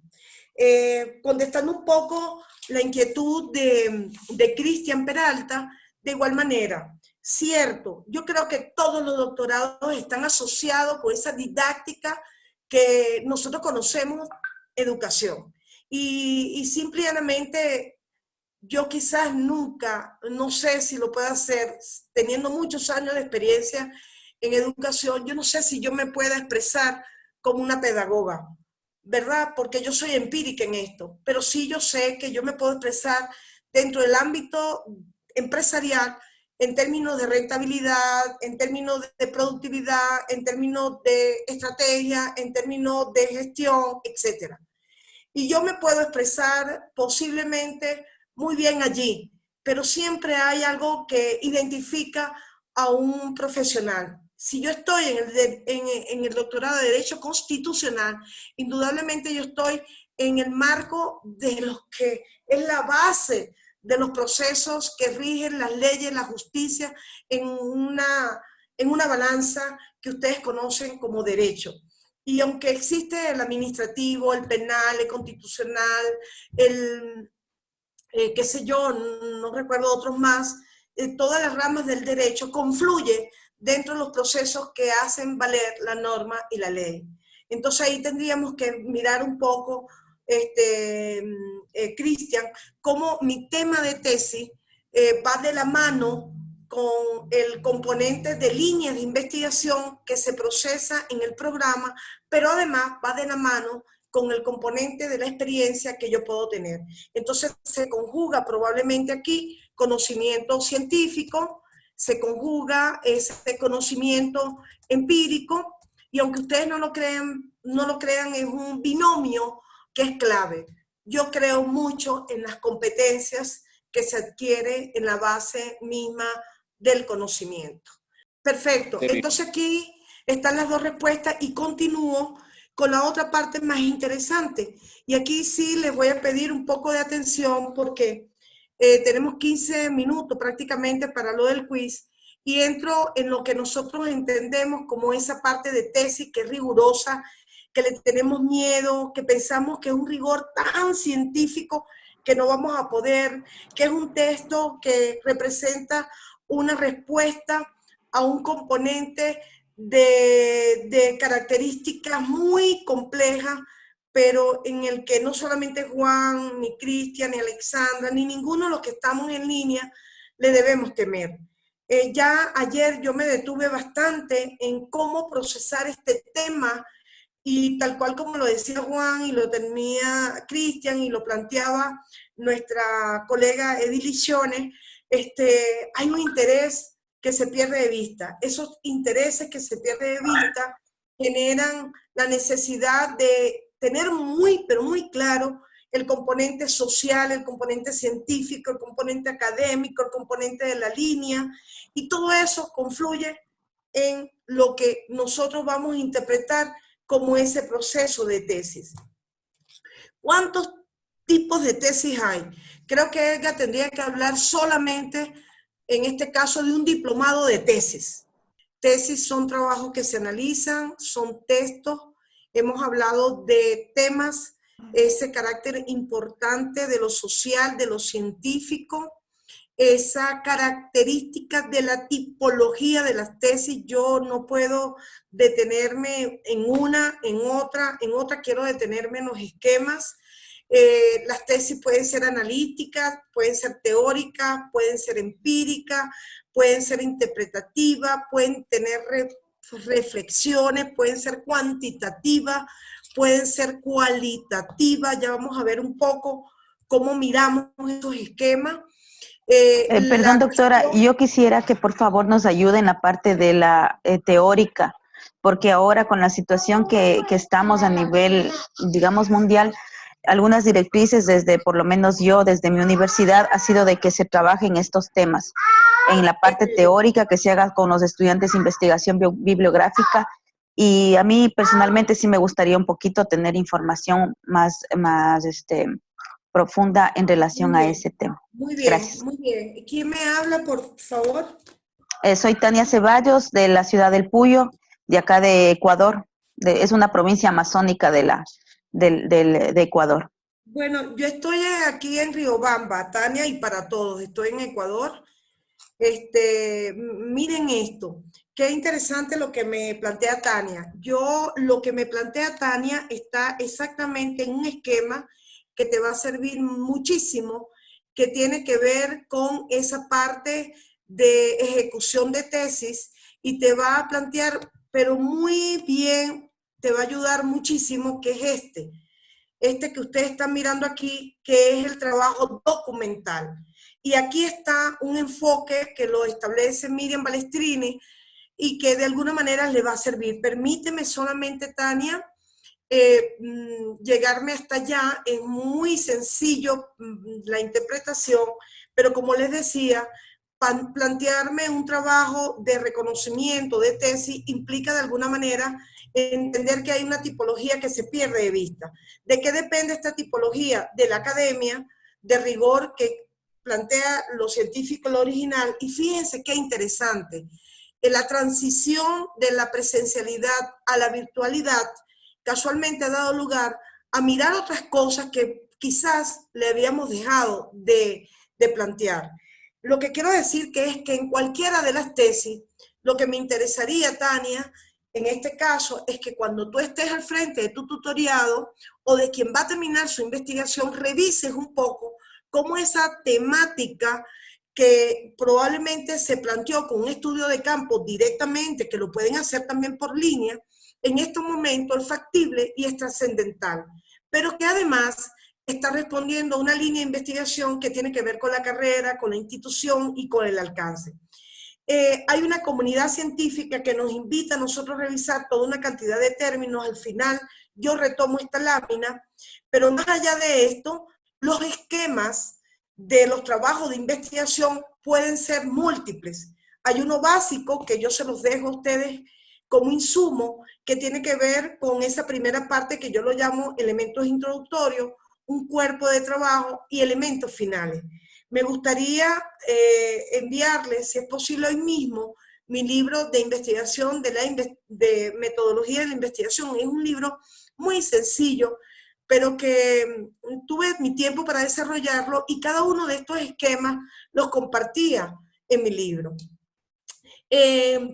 Contestando un poco la inquietud de Cristian Peralta, de igual manera, cierto, yo creo que todos los doctorados están asociados con esa didáctica que nosotros conocemos, educación. Y simplemente yo quizás nunca, no sé si lo puedo hacer, teniendo muchos años de experiencia en educación, yo no sé si yo me pueda expresar como una pedagoga, ¿verdad? Porque yo soy empírica en esto, pero sí yo sé que yo me puedo expresar dentro del ámbito empresarial en términos de rentabilidad, en términos de productividad, en términos de estrategia, en términos de gestión, etc. Y yo me puedo expresar posiblemente muy bien allí, pero siempre hay algo que identifica a un profesional. Si yo estoy en el doctorado de Derecho Constitucional, indudablemente yo estoy en el marco de lo que es la base de los procesos que rigen las leyes, la justicia, en una balanza que ustedes conocen como derecho. Y aunque existe el administrativo, el penal, el constitucional, el qué sé yo, no recuerdo otros más, todas las ramas del derecho confluyen dentro de los procesos que hacen valer la norma y la ley. Entonces ahí tendríamos que mirar un poco, Cristian, cómo mi tema de tesis va de la mano con el componente de líneas de investigación que se procesa en el programa, pero además va de la mano con el componente de la experiencia que yo puedo tener. Entonces se conjuga probablemente aquí conocimiento científico, se conjuga ese conocimiento empírico, y aunque ustedes no lo crean, es un binomio que es clave. Yo creo mucho en las competencias que se adquiere en la base misma del conocimiento. Perfecto. Entonces aquí están las dos respuestas y continúo con la otra parte más interesante. Y aquí sí les voy a pedir un poco de atención porque tenemos 15 minutos prácticamente para lo del quiz y entro en lo que nosotros entendemos como esa parte de tesis que es rigurosa, que le tenemos miedo, que pensamos que es un rigor tan científico que no vamos a poder, que es un texto que representa una respuesta a un componente de características muy complejas, pero en el que no solamente Juan, ni Cristian, ni Alexandra, ni ninguno de los que estamos en línea le debemos temer. Ya ayer yo me detuve bastante en cómo procesar este tema y tal cual como lo decía Juan y lo tenía Cristian y lo planteaba nuestra colega Ediliciones, hay un interés que se pierde de vista. Esos intereses que se pierden de vista generan la necesidad de tener muy, pero muy claro el componente social, el componente científico, el componente académico, el componente de la línea, y todo eso confluye en lo que nosotros vamos a interpretar como ese proceso de tesis. ¿Cuántos tipos de tesis hay? Creo que Edgar tendría que hablar solamente, en este caso, de un diplomado de tesis. Tesis son trabajos que se analizan, son textos. Hemos hablado de temas, ese carácter importante de lo social, de lo científico, esa característica de la tipología de las tesis. Yo no puedo detenerme en una, en otra quiero detenerme en los esquemas. Las tesis pueden ser analíticas, pueden ser teóricas, pueden ser empíricas, pueden ser interpretativas, pueden tener reflexiones, pueden ser cuantitativas, pueden ser cualitativas. Ya vamos a ver un poco cómo miramos estos esquemas. Perdón, doctora, yo quisiera que por favor nos ayude en la parte de la teórica, porque ahora con la situación que estamos a nivel, digamos, mundial, algunas directrices desde, por lo menos yo, desde mi universidad, ha sido de que se trabaje en estos temas, en la parte teórica, que se haga con los estudiantes de investigación bibliográfica, y a mí personalmente sí me gustaría un poquito tener información más profunda en relación a ese tema. Muy bien, gracias. Muy bien. ¿Quién me habla, por favor? Soy Tania Ceballos, de la ciudad del Puyo, de acá de Ecuador. Es una provincia amazónica de Ecuador. Bueno, yo estoy aquí en Riobamba, Tania, y para todos, estoy en Ecuador. Miren esto, qué interesante lo que me plantea Tania. Lo que me plantea Tania está exactamente en un esquema que te va a servir muchísimo, que tiene que ver con esa parte de ejecución de tesis, y te va a plantear, pero muy bien, te va a ayudar muchísimo, que es este que ustedes están mirando aquí, que es el trabajo documental. Y aquí está un enfoque que lo establece Miriam Balestrini y que de alguna manera le va a servir. Permíteme solamente, Tania, llegarme hasta allá. Es muy sencillo la interpretación, pero como les decía, plantearme un trabajo de reconocimiento de tesis implica de alguna manera entender que hay una tipología que se pierde de vista. ¿De qué depende esta tipología? De la academia, de rigor que plantea lo científico, lo original. Y fíjense qué interesante, la transición de la presencialidad a la virtualidad casualmente ha dado lugar a mirar otras cosas que quizás le habíamos dejado de plantear. Lo que quiero decir que es que en cualquiera de las tesis, lo que me interesaría, Tania, en este caso, es que cuando tú estés al frente de tu tutoriado o de quien va a terminar su investigación, revises un poco cómo esa temática que probablemente se planteó con un estudio de campo directamente, que lo pueden hacer también por línea, en este momento es factible y es trascendental, pero que además está respondiendo a una línea de investigación que tiene que ver con la carrera, con la institución y con el alcance. Hay una comunidad científica que nos invita a nosotros a revisar toda una cantidad de términos. Al final yo retomo esta lámina, pero más allá de esto, los esquemas de los trabajos de investigación pueden ser múltiples. Hay uno básico que yo se los dejo a ustedes como insumo, que tiene que ver con esa primera parte que yo lo llamo elementos introductorios, un cuerpo de trabajo y elementos finales. Me gustaría enviarles, si es posible hoy mismo, mi libro de investigación de metodología de la investigación. Es un libro muy sencillo, pero que tuve mi tiempo para desarrollarlo, y cada uno de estos esquemas los compartía en mi libro.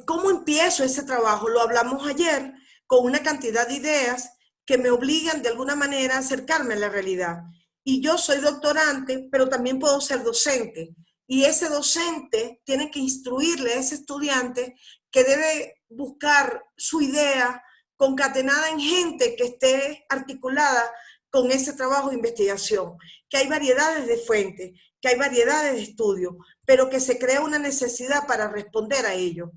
¿Cómo empiezo ese trabajo? Lo hablamos ayer, con una cantidad de ideas que me obligan de alguna manera a acercarme a la realidad. Y yo soy doctorante, pero también puedo ser docente. Y ese docente tiene que instruirle a ese estudiante que debe buscar su idea concatenada en gente que esté articulada con ese trabajo de investigación, que hay variedades de fuentes, que hay variedades de estudios, pero que se crea una necesidad para responder a ello.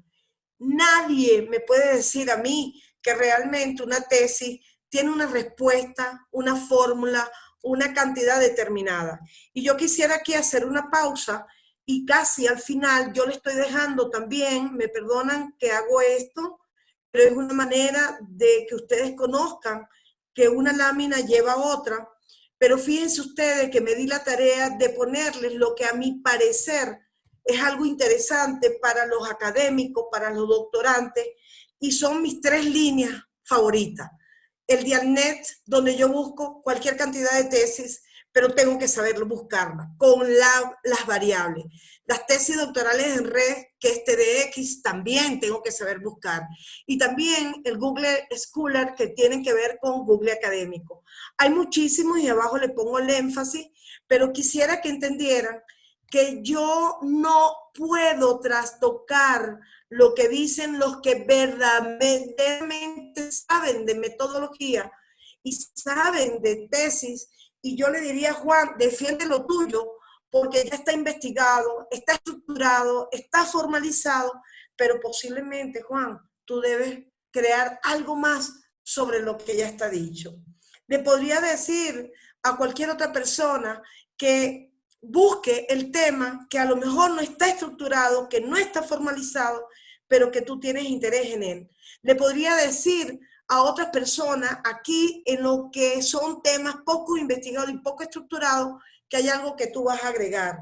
Nadie me puede decir a mí que realmente una tesis tiene una respuesta, una fórmula, una cantidad determinada. Y yo quisiera aquí hacer una pausa, y casi al final yo le estoy dejando también, me perdonan que hago esto, pero es una manera de que ustedes conozcan que una lámina lleva a otra. Pero fíjense ustedes que me di la tarea de ponerles lo que a mi parecer es algo interesante para los académicos, para los doctorantes, y son mis 3 líneas favoritas. El Dialnet, donde yo busco cualquier cantidad de tesis, pero tengo que saberlo buscarla, con las variables. Las tesis doctorales en red, que es TDX, también tengo que saber buscar. Y también el Google Scholar, que tienen que ver con Google Académico. Hay muchísimos, y abajo le pongo el énfasis, pero quisiera que entendieran que yo no puedo trastocar lo que dicen los que verdaderamente saben de metodología y saben de tesis, y yo le diría, Juan, defiende lo tuyo, porque ya está investigado, está estructurado, está formalizado, pero posiblemente, Juan, tú debes crear algo más sobre lo que ya está dicho. Le podría decir a cualquier otra persona que busque el tema que a lo mejor no está estructurado, que no está formalizado, pero que tú tienes interés en él. Le podría decir a otras personas aquí en lo que son temas poco investigados y poco estructurados, que hay algo que tú vas a agregar.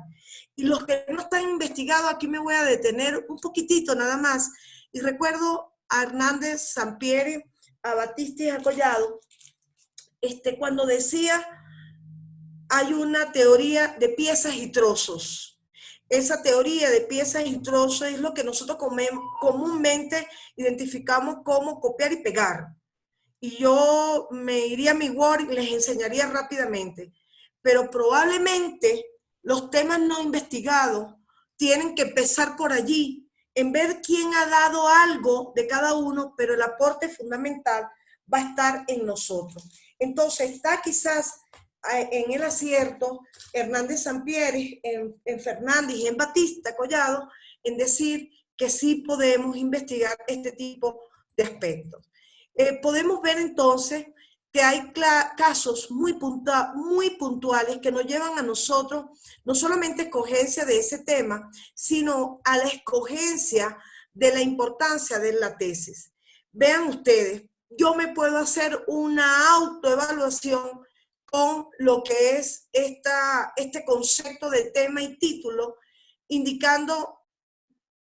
Y los que no están investigados, aquí me voy a detener un poquitito nada más. Y recuerdo a Hernández Sampieri, a Battisti y a Collado, cuando decía, hay una teoría de piezas y trozos. Esa teoría de piezas y trozos es lo que nosotros comúnmente identificamos como copiar y pegar. Y yo me iría a mi Word y les enseñaría rápidamente. Pero probablemente los temas no investigados tienen que empezar por allí, en ver quién ha dado algo de cada uno, pero el aporte fundamental va a estar en nosotros. Entonces está quizás en el acierto Hernández Sampieri, en Fernández y en Batista Collado, en decir que sí podemos investigar este tipo de aspectos. Podemos ver entonces que hay casos muy puntuales que nos llevan a nosotros no solamente a escogencia de ese tema, sino a la escogencia de la importancia de la tesis. Vean ustedes, yo me puedo hacer una autoevaluación con lo que es este concepto de tema y título, indicando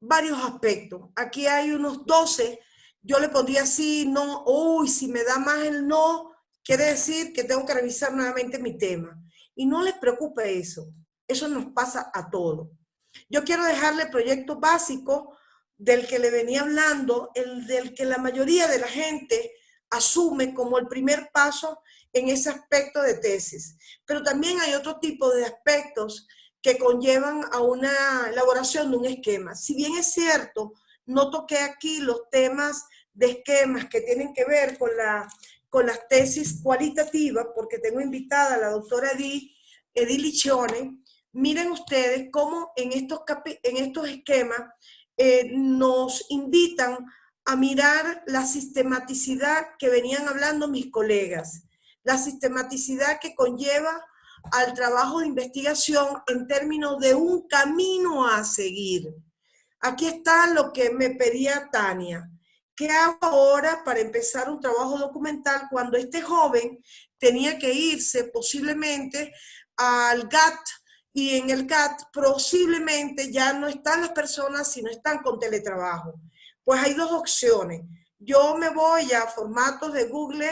varios aspectos. Aquí hay unos 12, yo le pondría sí, no, uy, si me da más el no, quiere decir que tengo que revisar nuevamente mi tema. Y no les preocupe eso nos pasa a todos. Yo quiero dejarle el proyecto básico del que le venía hablando, el del que la mayoría de la gente asume como el primer paso en ese aspecto de tesis. Pero también hay otro tipo de aspectos que conllevan a una elaboración de un esquema. Si bien es cierto, no toqué aquí los temas de esquemas que tienen que ver con las tesis cualitativas, porque tengo invitada a la doctora Edith Liccione. Miren ustedes cómo en estos esquemas nos invitan a mirar la sistematicidad que venían hablando mis colegas, la sistematicidad que conlleva al trabajo de investigación en términos de un camino a seguir. Aquí está lo que me pedía Tania. ¿Qué hago ahora para empezar un trabajo documental cuando este joven tenía que irse posiblemente al GATT, y en el GATT posiblemente ya no están las personas, sino están con teletrabajo? Pues hay dos opciones. Yo me voy a formatos de Google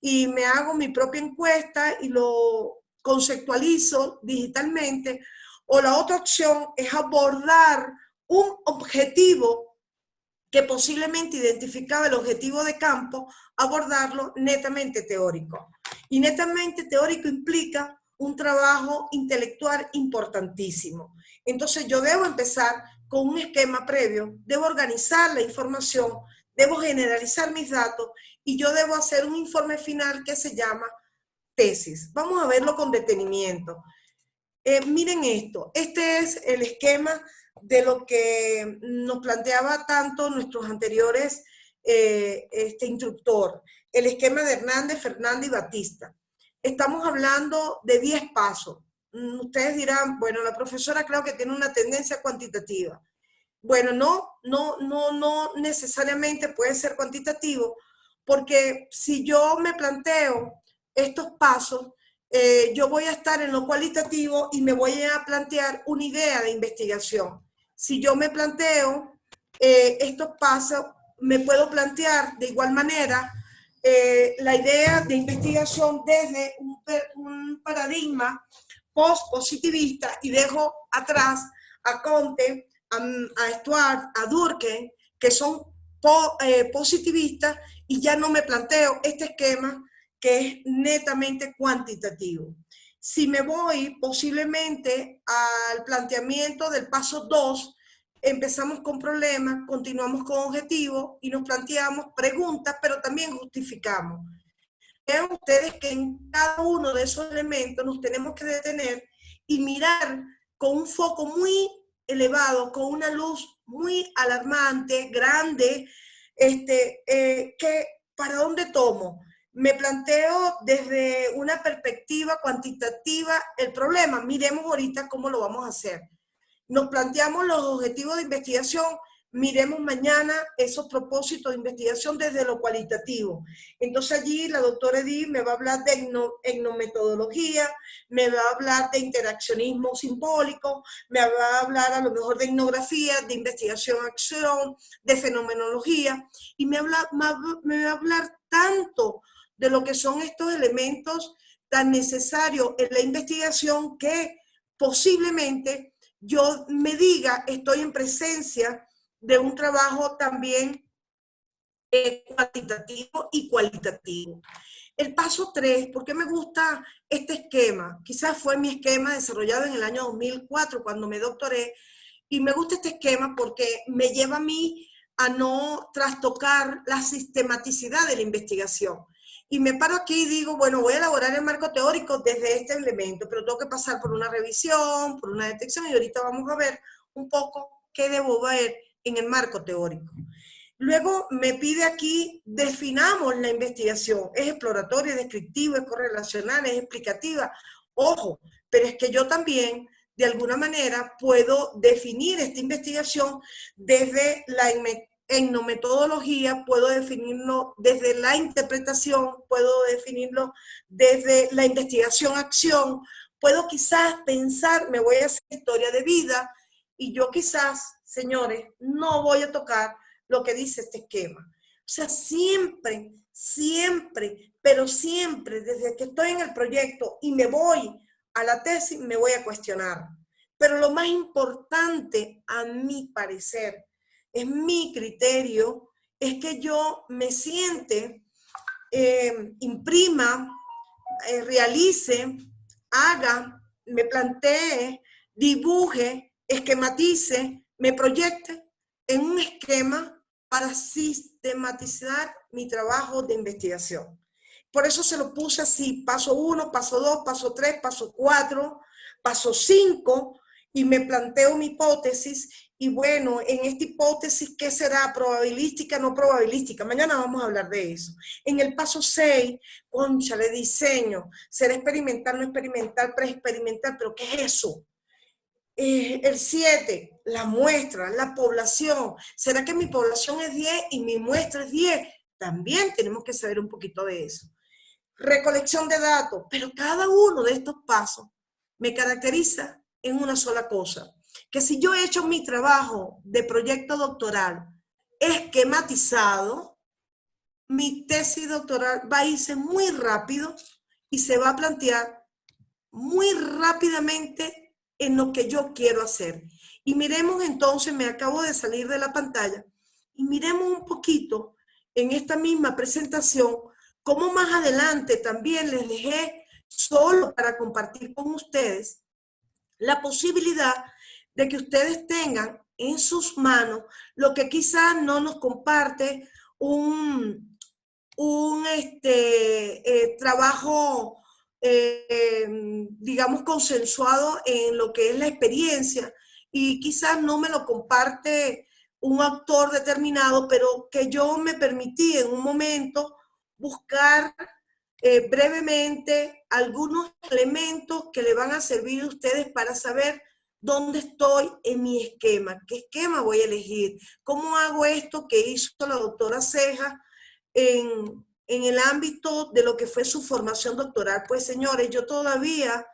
y me hago mi propia encuesta y lo conceptualizo digitalmente, o la otra opción es abordar un objetivo que posiblemente identificaba el objetivo de campo, abordarlo netamente teórico. Y netamente teórico implica un trabajo intelectual importantísimo. Entonces yo debo empezar con un esquema previo, debo organizar la información, debo generalizar mis datos y yo debo hacer un informe final que se llama tesis. Vamos a verlo con detenimiento. Miren esto, este es el esquema de lo que nos planteaba tanto nuestros anteriores instructor, el esquema de Hernández, Fernández y Batista. Estamos hablando de 10 pasos. Ustedes dirán, bueno, la profesora creo que tiene una tendencia cuantitativa. Bueno, no necesariamente puede ser cuantitativo, porque si yo me planteo estos pasos, yo voy a estar en lo cualitativo y me voy a plantear una idea de investigación. Si yo me planteo estos pasos, me puedo plantear de igual manera la idea de investigación desde un paradigma post-positivista y dejo atrás a Comte, a Stuart, a Durkheim, que son positivistas, y ya no me planteo este esquema que es netamente cuantitativo. Si me voy posiblemente al planteamiento del paso 2, empezamos con problemas, continuamos con objetivos y nos planteamos preguntas, pero también justificamos. Vean ustedes que en cada uno de esos elementos nos tenemos que detener y mirar con un foco muy elevado, con una luz muy alarmante, grande, que ¿para dónde tomo? Me planteo desde una perspectiva cuantitativa el problema. Miremos ahorita cómo lo vamos a hacer. Nos planteamos los objetivos de investigación, miremos mañana esos propósitos de investigación desde lo cualitativo. Entonces allí la doctora Edith me va a hablar de etnometodología, me va a hablar de interaccionismo simbólico, me va a hablar a lo mejor de etnografía, de investigación-acción, de fenomenología, y me va a hablar tanto de lo que son estos elementos tan necesarios en la investigación que posiblemente yo me diga, estoy en presencia de un trabajo también cuantitativo y cualitativo. El paso 3, ¿por qué me gusta este esquema? Quizás fue mi esquema desarrollado en el año 2004 cuando me doctoré, y me gusta este esquema porque me lleva a mí a no trastocar la sistematicidad de la investigación. Y me paro aquí y digo, bueno, voy a elaborar el marco teórico desde este elemento, pero tengo que pasar por una revisión, por una detección, y ahorita vamos a ver un poco qué debo ver en el marco teórico. Luego me pide aquí, definamos la investigación. Es exploratoria, es descriptiva, es correlacional, es explicativa. Ojo, pero es que yo también, de alguna manera, puedo definir esta investigación desde la etnometodología, puedo definirlo desde la interpretación, puedo definirlo desde la investigación-acción, puedo quizás pensar, me voy a hacer historia de vida, y yo quizás, señores, no voy a tocar lo que dice este esquema. O sea, siempre, pero siempre, desde que estoy en el proyecto y me voy a la tesis, me voy a cuestionar. Pero lo más importante, a mi parecer, es mi criterio, es que yo me siente, imprima, realice, haga, me plantee, dibuje, esquematice, me proyecte en un esquema para sistematizar mi trabajo de investigación. Por eso se lo puse así, paso 1, paso 2, paso 3, paso 4, paso 5, y me planteo mi hipótesis, y bueno, en esta hipótesis, ¿qué será? ¿Probabilística, no probabilística? Mañana vamos a hablar de eso. En el paso 6, cónchale, diseño, será experimental, no experimental, preexperimental, pero ¿qué es eso? El 7, la muestra, la población. ¿Será que mi población es 10 y mi muestra es 10? También tenemos que saber un poquito de eso. Recolección de datos, pero cada uno de estos pasos me caracteriza en una sola cosa, que si yo he hecho mi trabajo de proyecto doctoral esquematizado, mi tesis doctoral va a irse muy rápido y se va a plantear muy rápidamente en lo que yo quiero hacer. Y miremos entonces, me acabo de salir de la pantalla, y miremos un poquito en esta misma presentación, cómo más adelante también les dejé solo para compartir con ustedes la posibilidad de que ustedes tengan en sus manos lo que quizás no nos comparte un trabajo, digamos, consensuado en lo que es la experiencia, y quizás no me lo comparte un autor determinado, pero que yo me permití en un momento buscar brevemente algunos elementos que le van a servir a ustedes para saber dónde estoy en mi esquema, qué esquema voy a elegir, cómo hago esto que hizo la doctora Ceja en el ámbito de lo que fue su formación doctoral. Pues señores, yo todavía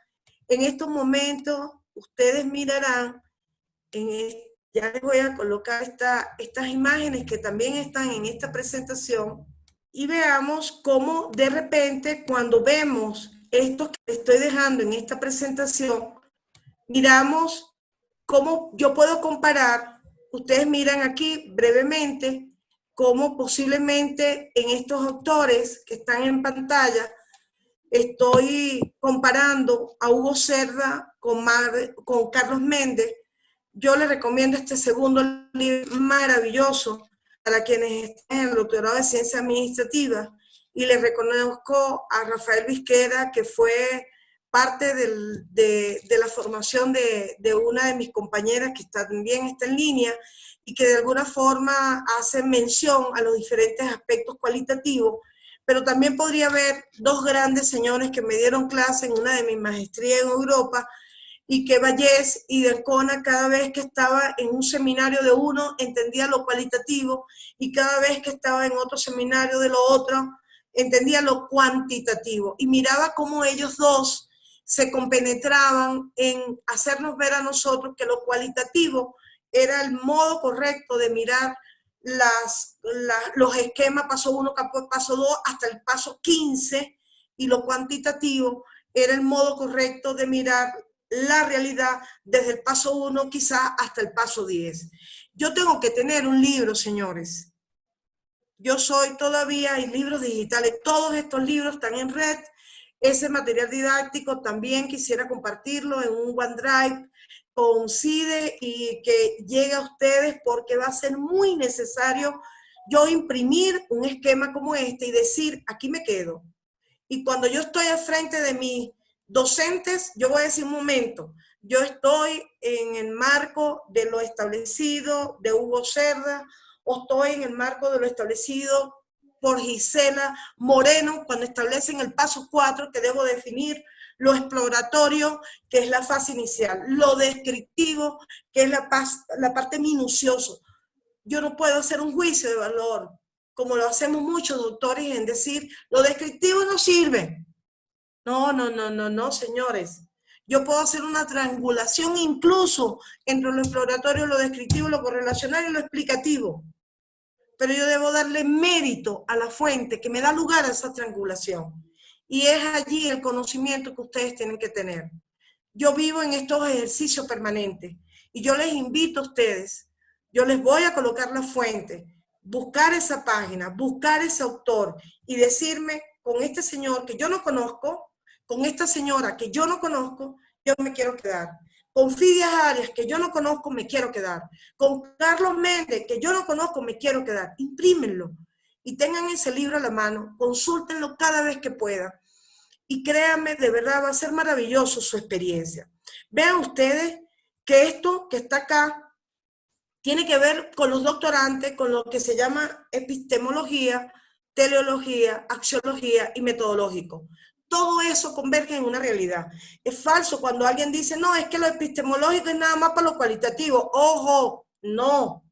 en estos momentos, ustedes mirarán, ya les voy a colocar estas imágenes que también están en esta presentación, y veamos cómo de repente cuando vemos esto que estoy dejando en esta presentación, miramos cómo yo puedo comparar. Ustedes miran aquí brevemente cómo posiblemente en estos autores que están en pantalla estoy comparando a Hugo Cerda con Carlos Méndez. Yo les recomiendo este segundo libro maravilloso para quienes estén en el doctorado de Ciencias Administrativas, y les reconozco a Rafael Vizquera, que fue parte de la formación de una de mis compañeras que también está en línea y que de alguna forma hace mención a los diferentes aspectos cualitativos, pero también podría haber dos grandes señores que me dieron clase en una de mis maestrías en Europa, y que Vallés y D'Ancona, cada vez que estaba en un seminario de uno entendía lo cualitativo, y cada vez que estaba en otro seminario de lo otro entendía lo cuantitativo, y miraba cómo ellos dos se compenetraban en hacernos ver a nosotros que lo cualitativo era el modo correcto de mirar los esquemas paso 1, paso 2, hasta el paso 15, y lo cuantitativo era el modo correcto de mirar la realidad desde el paso 1 quizás hasta el paso 10. Yo tengo que tener un libro, señores. Yo soy todavía en libros digitales, todos estos libros están en red. Ese material didáctico también quisiera compartirlo en un OneDrive con CIDE y que llegue a ustedes, porque va a ser muy necesario yo imprimir un esquema como este y decir, aquí me quedo. Y cuando yo estoy al frente de mis docentes, yo voy a decir, un momento, yo estoy en el marco de lo establecido de Hugo Cerda, o estoy en el marco de lo establecido por Gisela Moreno, cuando establecen el paso 4, que debo definir lo exploratorio, que es la fase inicial, lo descriptivo, que es la parte minuciosa. Yo no puedo hacer un juicio de valor, como lo hacemos muchos doctores, en decir, lo descriptivo no sirve. No, señores. Yo puedo hacer una triangulación incluso entre lo exploratorio, lo descriptivo, lo correlacional y lo explicativo. Pero yo debo darle mérito a la fuente que me da lugar a esa triangulación. Y es allí el conocimiento que ustedes tienen que tener. Yo vivo en estos ejercicios permanentes y yo les invito a ustedes, yo les voy a colocar la fuente, buscar esa página, buscar ese autor y decirme, con este señor que yo no conozco, con esta señora que yo no conozco, yo me quiero quedar. Con Fidias Arias, que yo no conozco, me quiero quedar. Con Carlos Méndez, que yo no conozco, me quiero quedar. Imprímenlo y tengan ese libro a la mano, consúltenlo cada vez que puedan. Y créanme, de verdad va a ser maravilloso su experiencia. Vean ustedes que esto que está acá tiene que ver con los doctorantes, con lo que se llama epistemología, teleología, axiología y metodológico. Todo eso converge en una realidad. Es falso cuando alguien dice, no, es que lo epistemológico es nada más para lo cualitativo. Ojo, no.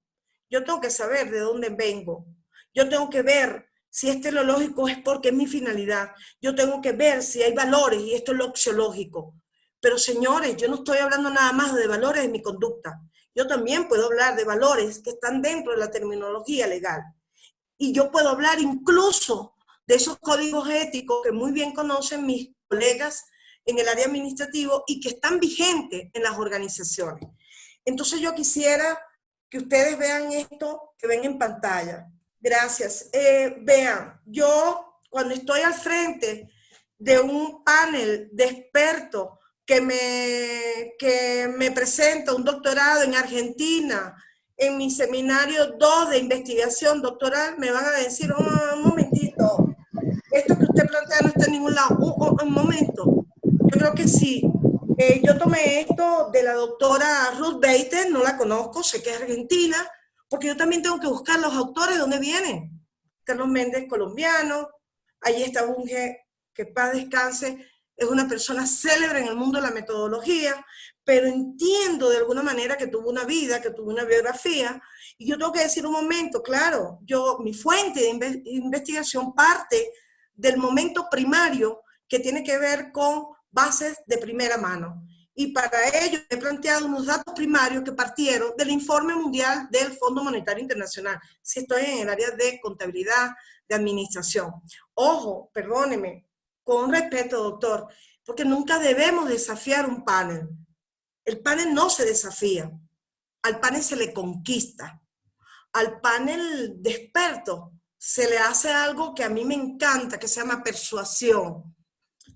Yo tengo que saber de dónde vengo. Yo tengo que ver si es teleológico, es porque es mi finalidad. Yo tengo que ver si hay valores, y esto es lo axiológico. Pero señores, yo no estoy hablando nada más de valores de mi conducta. Yo también puedo hablar de valores que están dentro de la terminología legal. Y yo puedo hablar incluso de esos códigos éticos que muy bien conocen mis colegas en el área administrativa y que están vigentes en las organizaciones. Entonces yo quisiera que ustedes vean esto que ven en pantalla. Gracias. Vean, yo cuando estoy al frente de un panel de expertos que me presenta un doctorado en Argentina, en mi seminario 2 de investigación doctoral, me van a decir, un momentito, esto que usted plantea no está en ningún lado. Un momento, yo creo que sí. Yo tomé esto de la doctora Ruth Bates, no la conozco, sé que es argentina, porque yo también tengo que buscar los autores de dónde vienen. Carlos Méndez, colombiano, allí está Bunge, que paz descanse, es una persona célebre en el mundo de la metodología, pero entiendo de alguna manera que tuvo una vida, que tuvo una biografía, y yo tengo que decir un momento, claro, mi fuente de investigación parte del momento primario que tiene que ver con bases de primera mano. Y para ello he planteado unos datos primarios que partieron del informe mundial del Fondo Monetario Internacional, si estoy en el área de contabilidad, de administración. Ojo, perdóneme, con respeto, doctor, porque nunca debemos desafiar un panel. El panel no se desafía, al panel se le conquista. Al panel de expertos se le hace algo que a mí me encanta, que se llama persuasión.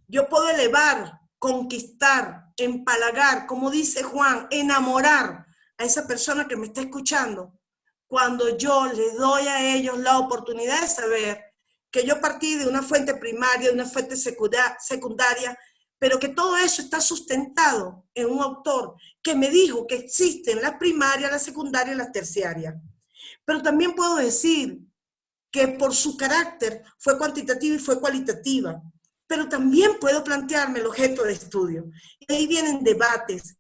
Yo puedo elevar, conquistar, empalagar, como dice Juan, enamorar a esa persona que me está escuchando, cuando yo les doy a ellos la oportunidad de saber que yo partí de una fuente primaria, de una fuente secundaria, pero que todo eso está sustentado en un autor que me dijo que existen las primarias, las secundarias y las terciarias. Pero también puedo decir que por su carácter fue cuantitativa y fue cualitativa, pero también puedo plantearme el objeto de estudio. Y ahí vienen debates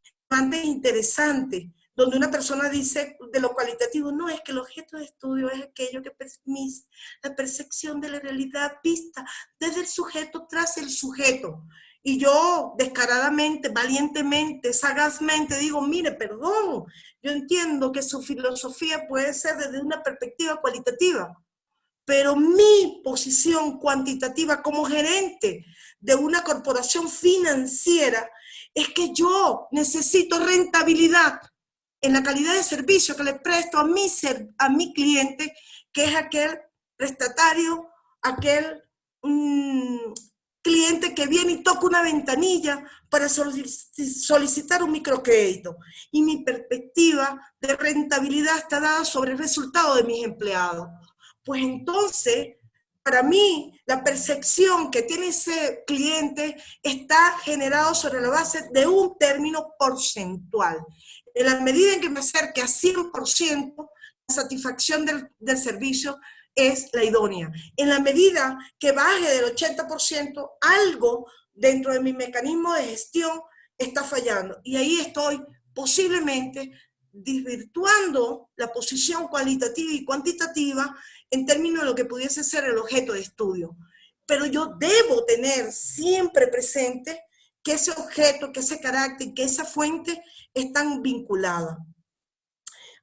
interesantes, donde una persona dice de lo cualitativo, no, es que el objeto de estudio es aquello que permite la percepción de la realidad vista desde el sujeto tras el sujeto. Y yo descaradamente, valientemente, sagazmente digo, mire, perdón, yo entiendo que su filosofía puede ser desde una perspectiva cualitativa, pero mi posición cuantitativa como gerente de una corporación financiera es que yo necesito rentabilidad en la calidad de servicio que le presto a mi cliente, que es aquel prestatario, aquel cliente que viene y toca una ventanilla para solicitar un microcrédito. Y mi perspectiva de rentabilidad está dada sobre el resultado de mis empleados. Pues entonces, para mí, la percepción que tiene ese cliente está generado sobre la base de un término porcentual. En la medida en que me acerque a 100%, la satisfacción del servicio es la idónea. En la medida que baje del 80%, algo dentro de mi mecanismo de gestión está fallando. Y ahí estoy posiblemente desvirtuando la posición cualitativa y cuantitativa en términos de lo que pudiese ser el objeto de estudio. Pero yo debo tener siempre presente que ese objeto, que ese carácter, que esa fuente están vinculadas.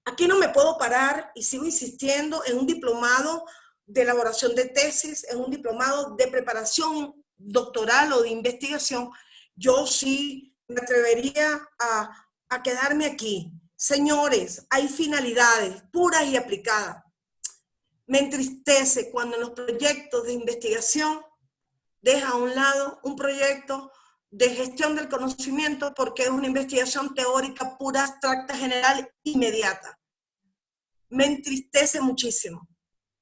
Aquí no me puedo parar y sigo insistiendo en un diplomado de elaboración de tesis, en un diplomado de preparación doctoral o de investigación. Yo sí me atrevería a quedarme aquí. Señores, hay finalidades puras y aplicadas. Me entristece cuando en los proyectos de investigación deja a un lado un proyecto de gestión del conocimiento porque es una investigación teórica pura, abstracta, general, inmediata. Me entristece muchísimo,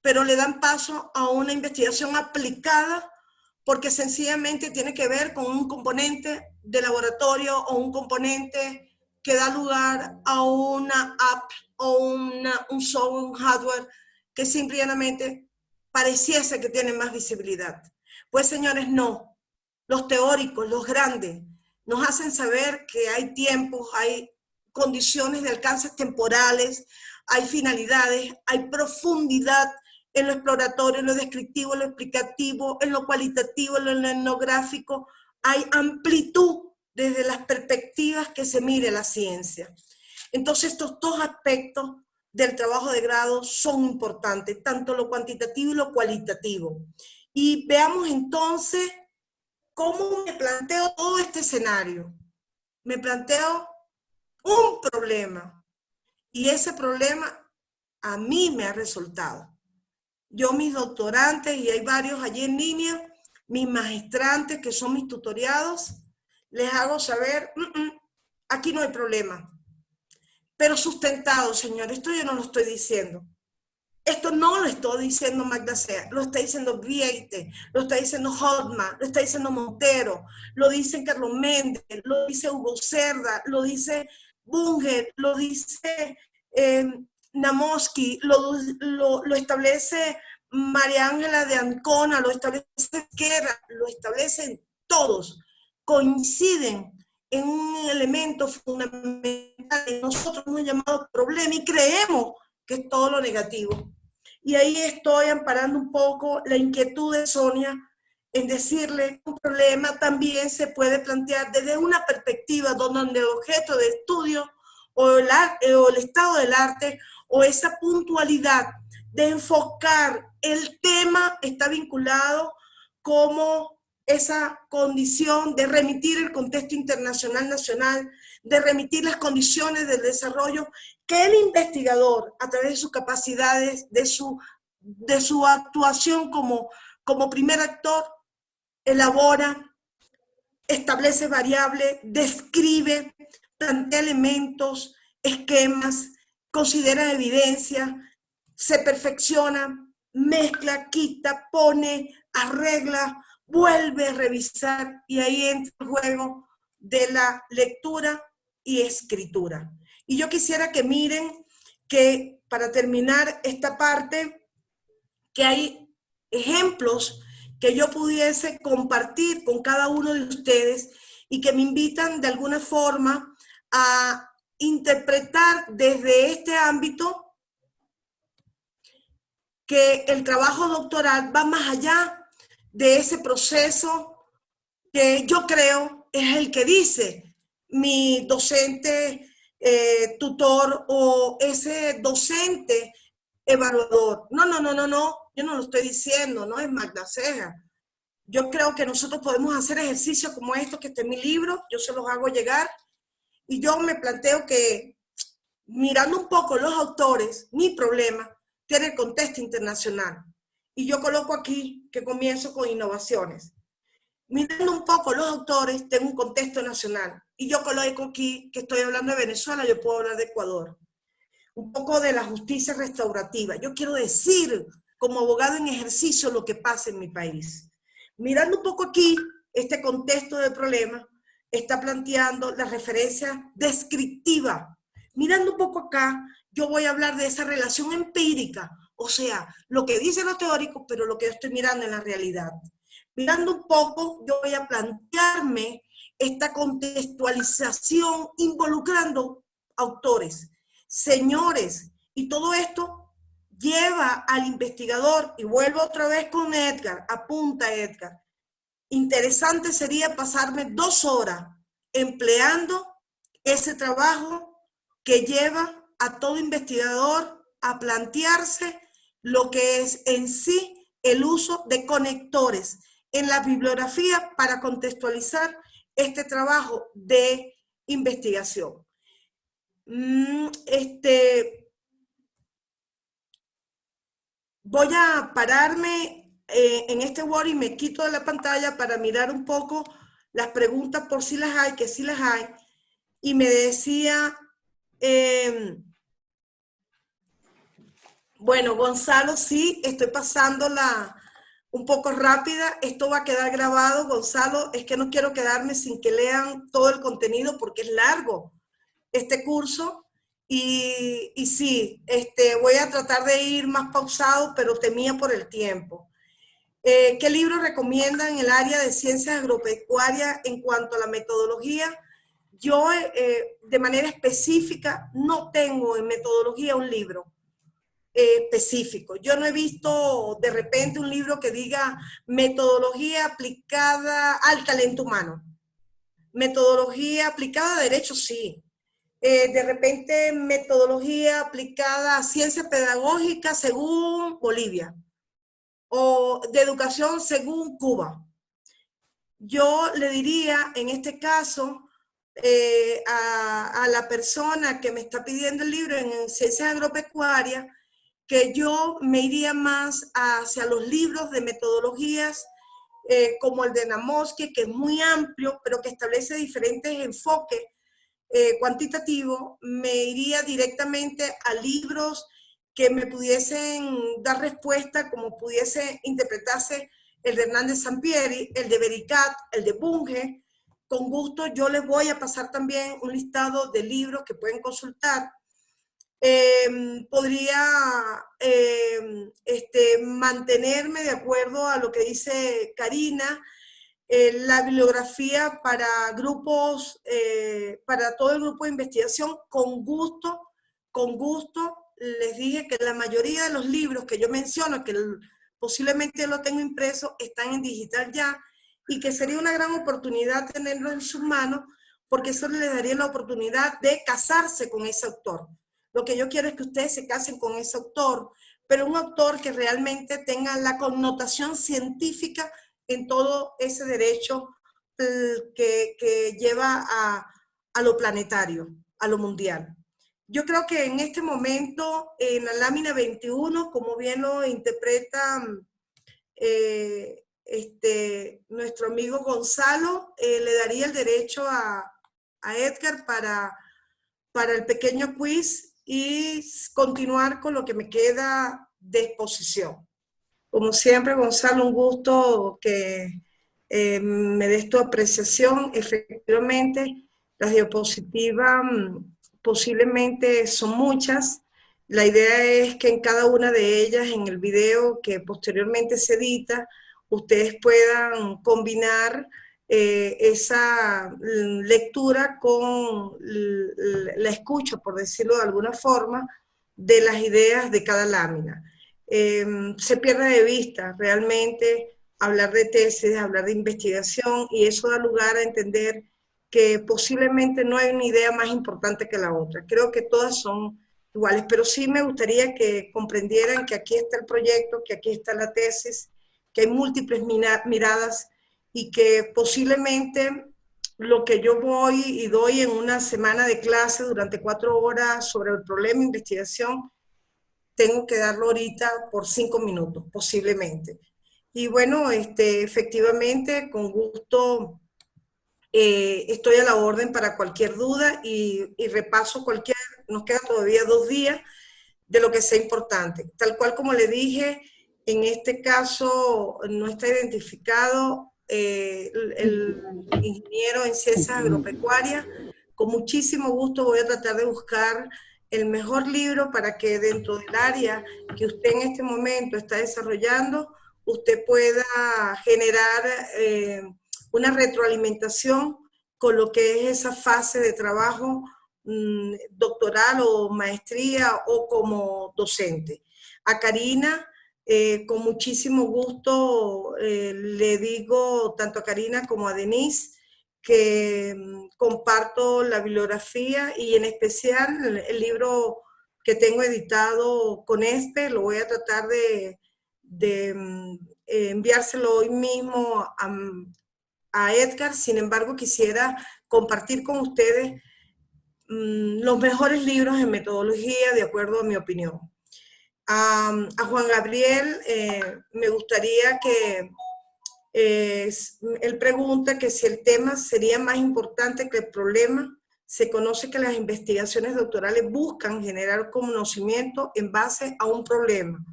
pero le dan paso a una investigación aplicada porque sencillamente tiene que ver con un componente de laboratorio o un componente que da lugar a una app o un software, un hardware que simplemente pareciese que tiene más visibilidad. Pues señores, no. Los teóricos, los grandes, nos hacen saber que hay tiempos, hay condiciones de alcances temporales, hay finalidades, hay profundidad en lo exploratorio, en lo descriptivo, en lo explicativo, en lo cualitativo, en lo etnográfico, hay amplitud desde las perspectivas que se mire la ciencia. Entonces estos dos aspectos del trabajo de grado son importantes, tanto lo cuantitativo y lo cualitativo. Y veamos entonces cómo me planteo todo este escenario. Me planteo un problema y ese problema a mí me ha resultado. Yo, mis doctorantes, y hay varios allí en línea, mis magistrantes que son mis tutoriados, les hago saber, aquí no hay problema. Pero sustentado, señor, esto yo no lo estoy diciendo. Esto no lo estoy diciendo Magda Sea, lo está diciendo Vieite, lo está diciendo Hotman, lo está diciendo Montero, lo dice Carlos Méndez, lo dice Hugo Cerda, lo dice Bunger, lo dice Namoski, lo establece María Ángela de Ancona, lo establece Esquerra, lo establecen todos, coinciden en un elemento fundamental que nosotros hemos llamado problema y creemos que es todo lo negativo. Y ahí estoy amparando un poco la inquietud de Sonia en decirle que un problema también se puede plantear desde una perspectiva donde el objeto de estudio o el estado del arte o esa puntualidad de enfocar el tema está vinculado como esa condición de remitir el contexto internacional nacional, de remitir las condiciones del desarrollo que el investigador, a través de sus capacidades, de su actuación como primer actor, elabora establece variables, describe, plantea elementos, esquemas, considera evidencia, se perfecciona, mezcla, quita, pone, arregla, vuelve a revisar, y ahí entra el juego de la lectura y escritura. Y yo quisiera que miren que, para terminar esta parte, que hay ejemplos que yo pudiese compartir con cada uno de ustedes y que me invitan de alguna forma a interpretar desde este ámbito que el trabajo doctoral va más allá de ese proceso que yo creo es el que dice mi docente tutor o ese docente evaluador. No, yo no lo estoy diciendo, no es Magda Ceja. Yo creo que nosotros podemos hacer ejercicios como estos que está en mi libro, yo se los hago llegar, y yo me planteo que, mirando un poco los autores, mi problema tiene el contexto internacional. Y yo coloco aquí que comienzo con innovaciones. Mirando un poco los autores, tengo un contexto nacional. Y yo coloco aquí que estoy hablando de Venezuela, yo puedo hablar de Ecuador. Un poco de la justicia restaurativa. Yo quiero decir, como abogado en ejercicio, lo que pasa en mi país. Mirando un poco aquí, este contexto del problema está planteando la referencia descriptiva. Mirando un poco acá, yo voy a hablar de esa relación empírica, o sea, lo que dicen los teóricos, pero lo que yo estoy mirando en la realidad. Mirando un poco, yo voy a plantearme esta contextualización involucrando autores, señores, y todo esto lleva al investigador, y vuelvo otra vez con Edgar, apunta Edgar, interesante sería pasarme 2 horas empleando ese trabajo que lleva a todo investigador a plantearse lo que es en sí el uso de conectores en la bibliografía para contextualizar este trabajo de investigación. Voy a pararme en este Word y me quito de la pantalla para mirar un poco las preguntas por si las hay, que sí las hay. Y me decía, bueno, Gonzalo, sí, estoy pasándola un poco rápida. Esto va a quedar grabado, Gonzalo. Es que no quiero quedarme sin que lean todo el contenido porque es largo este curso. Y sí, voy a tratar de ir más pausado, pero temía por el tiempo. ¿Qué libro recomiendan en el área de ciencias agropecuarias en cuanto a la metodología? Yo, de manera específica, no tengo en metodología un libro específico. Yo no he visto de repente un libro que diga metodología aplicada al talento humano. Metodología aplicada a derecho, sí. De repente metodología aplicada a ciencia pedagógica según Bolivia o de educación según Cuba. Yo le diría en este caso a la persona que me está pidiendo el libro en ciencias agropecuarias que yo me iría más hacia los libros de metodologías como el de Namoski, que es muy amplio pero que establece diferentes enfoques cuantitativo. Me iría directamente a libros que me pudiesen dar respuesta, como pudiese interpretarse el de Hernández Sampieri, el de Bericat, el de Bunge. Con gusto yo les voy a pasar también un listado de libros que pueden consultar. Podría mantenerme de acuerdo a lo que dice Karina, la bibliografía para grupos, para todo el grupo de investigación, con gusto, les dije que la mayoría de los libros que yo menciono, que posiblemente lo tengo impreso, están en digital ya, y que sería una gran oportunidad tenerlos en sus manos, porque eso les daría la oportunidad de casarse con ese autor. Lo que yo quiero es que ustedes se casen con ese autor, pero un autor que realmente tenga la connotación científica en todo ese derecho que lleva a lo planetario, a lo mundial. Yo creo que en este momento, en la lámina 21, como bien lo interpreta nuestro amigo Gonzalo le daría el derecho a Edgar para el pequeño quiz y continuar con lo que me queda de exposición. Como siempre, Gonzalo, un gusto que me des tu apreciación. Efectivamente, las diapositivas posiblemente son muchas. La idea es que en cada una de ellas, en el video que posteriormente se edita, ustedes puedan combinar esa lectura con la escucha, por decirlo de alguna forma, de las ideas de cada lámina. Se pierde de vista realmente hablar de tesis, hablar de investigación, y eso da lugar a entender que posiblemente no hay una idea más importante que la otra. Creo que todas son iguales, pero sí me gustaría que comprendieran que aquí está el proyecto, que aquí está la tesis, que hay múltiples miradas y que posiblemente lo que yo voy y doy en una semana de clase durante 4 horas sobre el problema de investigación, tengo que darlo ahorita por 5 minutos, posiblemente. Y bueno, efectivamente, con gusto estoy a la orden para cualquier duda y repaso cualquier, nos queda todavía 2 días de lo que sea importante. Tal cual como le dije, en este caso no está identificado el ingeniero en ciencias agropecuarias. Con muchísimo gusto voy a tratar de buscar el mejor libro para que dentro del área que usted en este momento está desarrollando, usted pueda generar una retroalimentación con lo que es esa fase de trabajo doctoral o maestría o como docente. A Karina, con muchísimo gusto le digo tanto a Karina como a Denise que comparto la bibliografía y en especial el libro que tengo editado con lo voy a tratar de enviárselo hoy mismo a Edgar. Sin embargo, quisiera compartir con ustedes los mejores libros en metodología de acuerdo a mi opinión. A Juan Gabriel me gustaría que él pregunta que si el tema sería más importante que el problema. Se conoce que las investigaciones doctorales buscan generar conocimiento en base a un problema.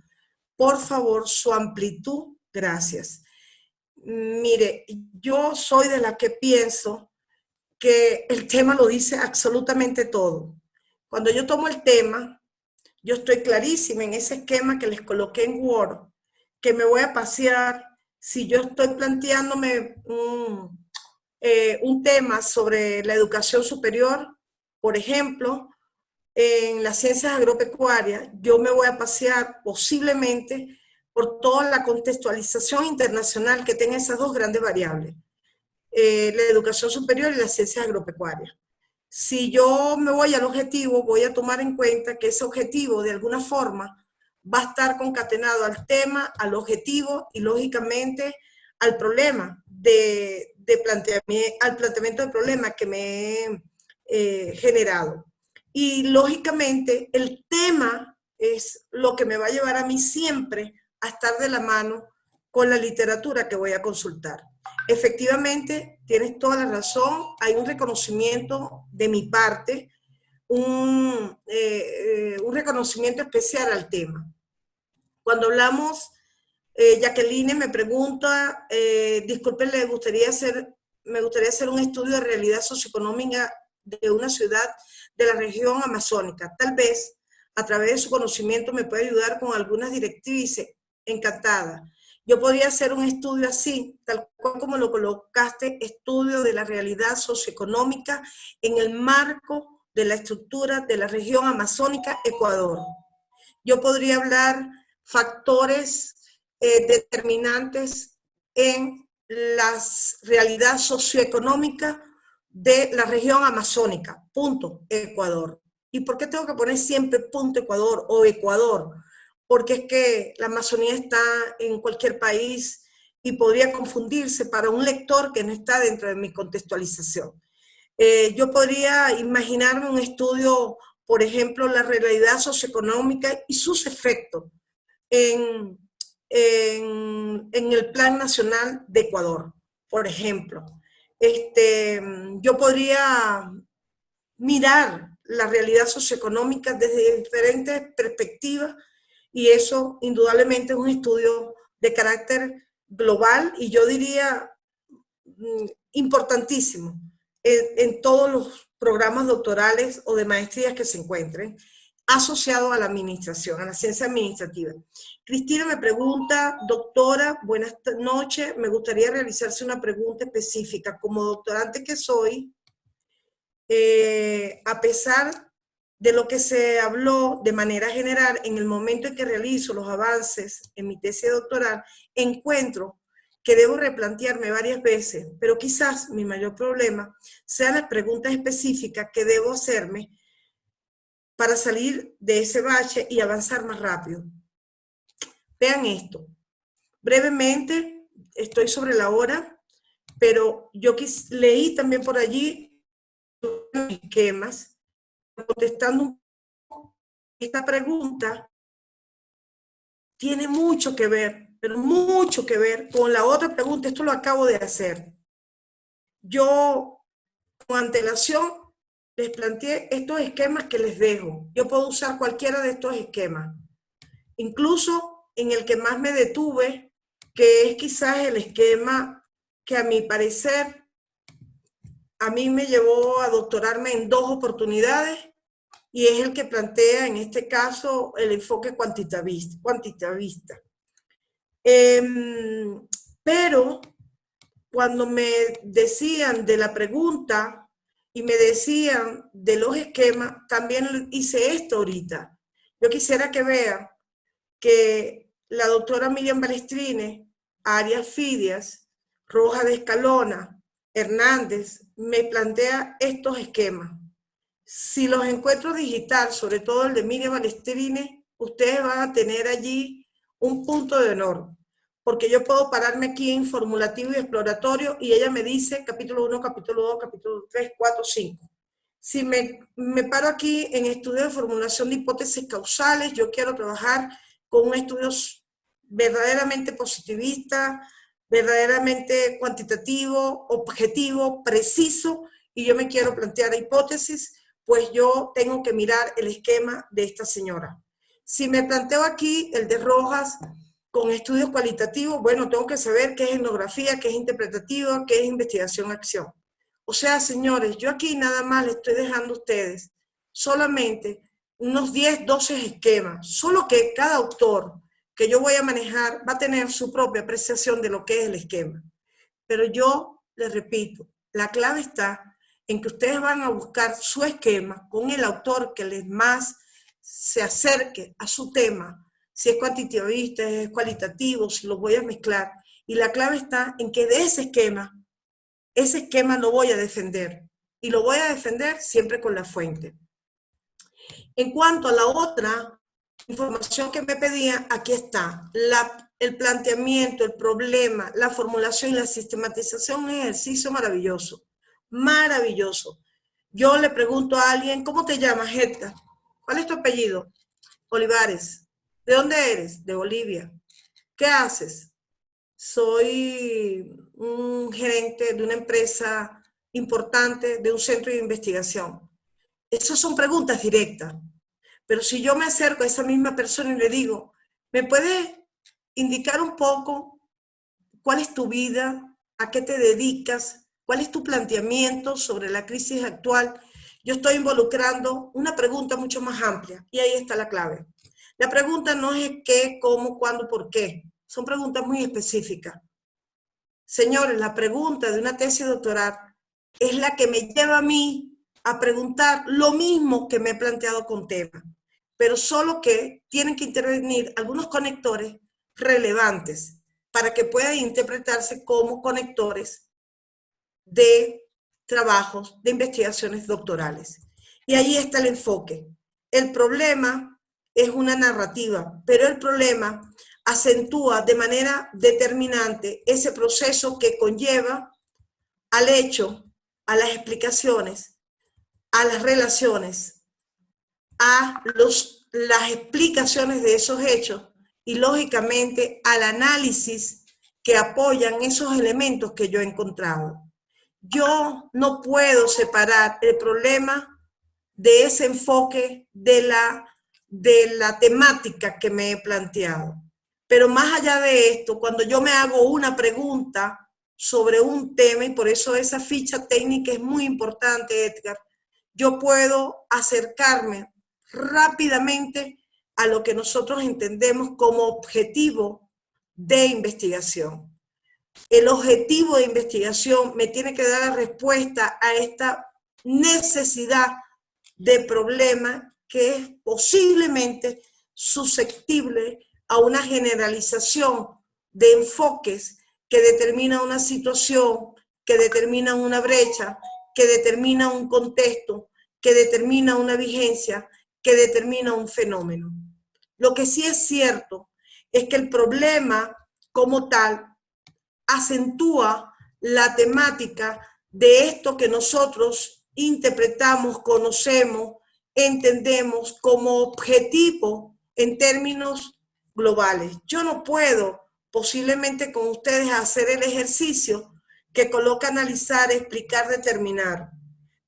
Por favor, su amplitud, gracias. Mire, yo soy de la que pienso que el tema lo dice absolutamente todo. Cuando yo tomo el tema, yo estoy clarísima en ese esquema que les coloqué en Word, que me voy a pasear. Si yo estoy planteándome un tema sobre la educación superior, por ejemplo, en las ciencias agropecuarias, yo me voy a pasear posiblemente por toda la contextualización internacional que tenga esas 2 grandes variables, la educación superior y las ciencias agropecuarias. Si yo me voy al objetivo, voy a tomar en cuenta que ese objetivo de alguna forma va a estar concatenado al tema, al objetivo y lógicamente al problema al planteamiento del problema que me he generado. Y lógicamente el tema es lo que me va a llevar a mí siempre a estar de la mano con la literatura que voy a consultar. Efectivamente, tienes toda la razón, hay un reconocimiento de mi parte, un reconocimiento especial al tema. Cuando hablamos, Jacqueline me pregunta, disculpe, me gustaría hacer un estudio de realidad socioeconómica de una ciudad de la región amazónica. Tal vez, a través de su conocimiento, me puede ayudar con algunas directrices. Encantada. Yo podría hacer un estudio así, tal cual como lo colocaste, estudio de la realidad socioeconómica en el marco de la estructura de la región amazónica, Ecuador. Yo podría hablar factores determinantes en la realidad socioeconómica de la región amazónica, punto, Ecuador. ¿Y por qué tengo que poner siempre punto Ecuador o Ecuador? Porque es que la Amazonía está en cualquier país y podría confundirse para un lector que no está dentro de mi contextualización. Yo podría imaginarme un estudio, por ejemplo, la realidad socioeconómica y sus efectos en en el Plan Nacional de Ecuador, por ejemplo. Yo podría mirar la realidad socioeconómica desde diferentes perspectivas y eso indudablemente es un estudio de carácter global y yo diría importantísimo en todos los programas doctorales o de maestrías que se encuentren asociado a la administración, a la ciencia administrativa. Cristina me pregunta, doctora, buenas noches, me gustaría realizarse una pregunta específica. Como doctorante que soy, a pesar de lo que se habló de manera general, en el momento en que realizo los avances en mi tesis doctoral, encuentro que debo replantearme varias veces, pero quizás mi mayor problema sean las preguntas específicas que debo hacerme para salir de ese bache y avanzar más rápido. Vean esto. Brevemente, estoy sobre la hora, pero yo leí también por allí esquemas, contestando esta pregunta, tiene mucho que ver, pero mucho que ver con la otra pregunta. Esto lo acabo de hacer. Yo, con antelación, les planteé estos esquemas que les dejo. Yo puedo usar cualquiera de estos esquemas. Incluso en el que más me detuve, que es quizás el esquema que a mi parecer a mí me llevó a doctorarme en 2 oportunidades y es el que plantea en este caso el enfoque cuantitativista. Pero cuando me decían de la pregunta y me decían de los esquemas, también hice esto ahorita. Yo quisiera que vean que la doctora Miriam Balestrini, Arias Fidias, Rojas de Escalona, Hernández, me plantea estos esquemas. Si los encuentro digital, sobre todo el de Miriam Balestrini, ustedes van a tener allí un punto de honor, porque yo puedo pararme aquí en formulativo y exploratorio y ella me dice capítulo 1, capítulo 2, capítulo 3, 4, 5. Si me paro aquí en estudio de formulación de hipótesis causales, yo quiero trabajar con un estudio verdaderamente positivista, verdaderamente cuantitativo, objetivo, preciso, y yo me quiero plantear hipótesis, pues yo tengo que mirar el esquema de esta señora. Si me planteo aquí el de Rojas con estudios cualitativos, bueno, tengo que saber qué es etnografía, qué es interpretativa, qué es investigación-acción. O sea, señores, yo aquí nada más les estoy dejando a ustedes solamente unos 10, 12 esquemas, solo que cada autor que yo voy a manejar va a tener su propia apreciación de lo que es el esquema. Pero yo les repito, la clave está en que ustedes van a buscar su esquema con el autor que les más se acerque a su tema, si es cuantitativista, es cualitativo, si lo voy a mezclar. Y la clave está en que de ese esquema lo voy a defender. Y lo voy a defender siempre con la fuente. En cuanto a la otra información que me pedían, aquí está. El planteamiento, el problema, la formulación y la sistematización es un ejercicio maravilloso. Maravilloso. Yo le pregunto a alguien, ¿cómo te llamas, Edgar? ¿Cuál es tu apellido? Olivares. ¿De dónde eres? De Bolivia. ¿Qué haces? Soy un gerente de una empresa importante, de un centro de investigación. Esas son preguntas directas. Pero si yo me acerco a esa misma persona y le digo, ¿me puedes indicar un poco cuál es tu vida, a qué te dedicas, cuál es tu planteamiento sobre la crisis actual? Yo estoy involucrando una pregunta mucho más amplia y ahí está la clave. La pregunta no es qué, cómo, cuándo, por qué. Son preguntas muy específicas. Señores, la pregunta de una tesis doctoral es la que me lleva a mí a preguntar lo mismo que me he planteado con temas, pero solo que tienen que intervenir algunos conectores relevantes para que puedan interpretarse como conectores de trabajos, de investigaciones doctorales. Y ahí está el enfoque. El problema es una narrativa, pero el problema acentúa de manera determinante ese proceso que conlleva al hecho, a las explicaciones, a las relaciones, a las explicaciones de esos hechos y lógicamente al análisis que apoyan esos elementos que yo he encontrado. Yo no puedo separar el problema de ese enfoque de la temática que me he planteado. Pero más allá de esto, cuando yo me hago una pregunta sobre un tema, y por eso esa ficha técnica es muy importante, Edgar, yo puedo acercarme rápidamente a lo que nosotros entendemos como objetivo de investigación. El objetivo de investigación me tiene que dar la respuesta a esta necesidad de problema que es posiblemente susceptible a una generalización de enfoques que determina una situación, que determina una brecha, que determina un contexto, que determina una vigencia, que determina un fenómeno. Lo que sí es cierto es que el problema como tal acentúa la temática de esto que nosotros interpretamos, conocemos, entendemos como objetivo en términos globales. Yo no puedo posiblemente con ustedes hacer el ejercicio que coloca analizar, explicar, determinar.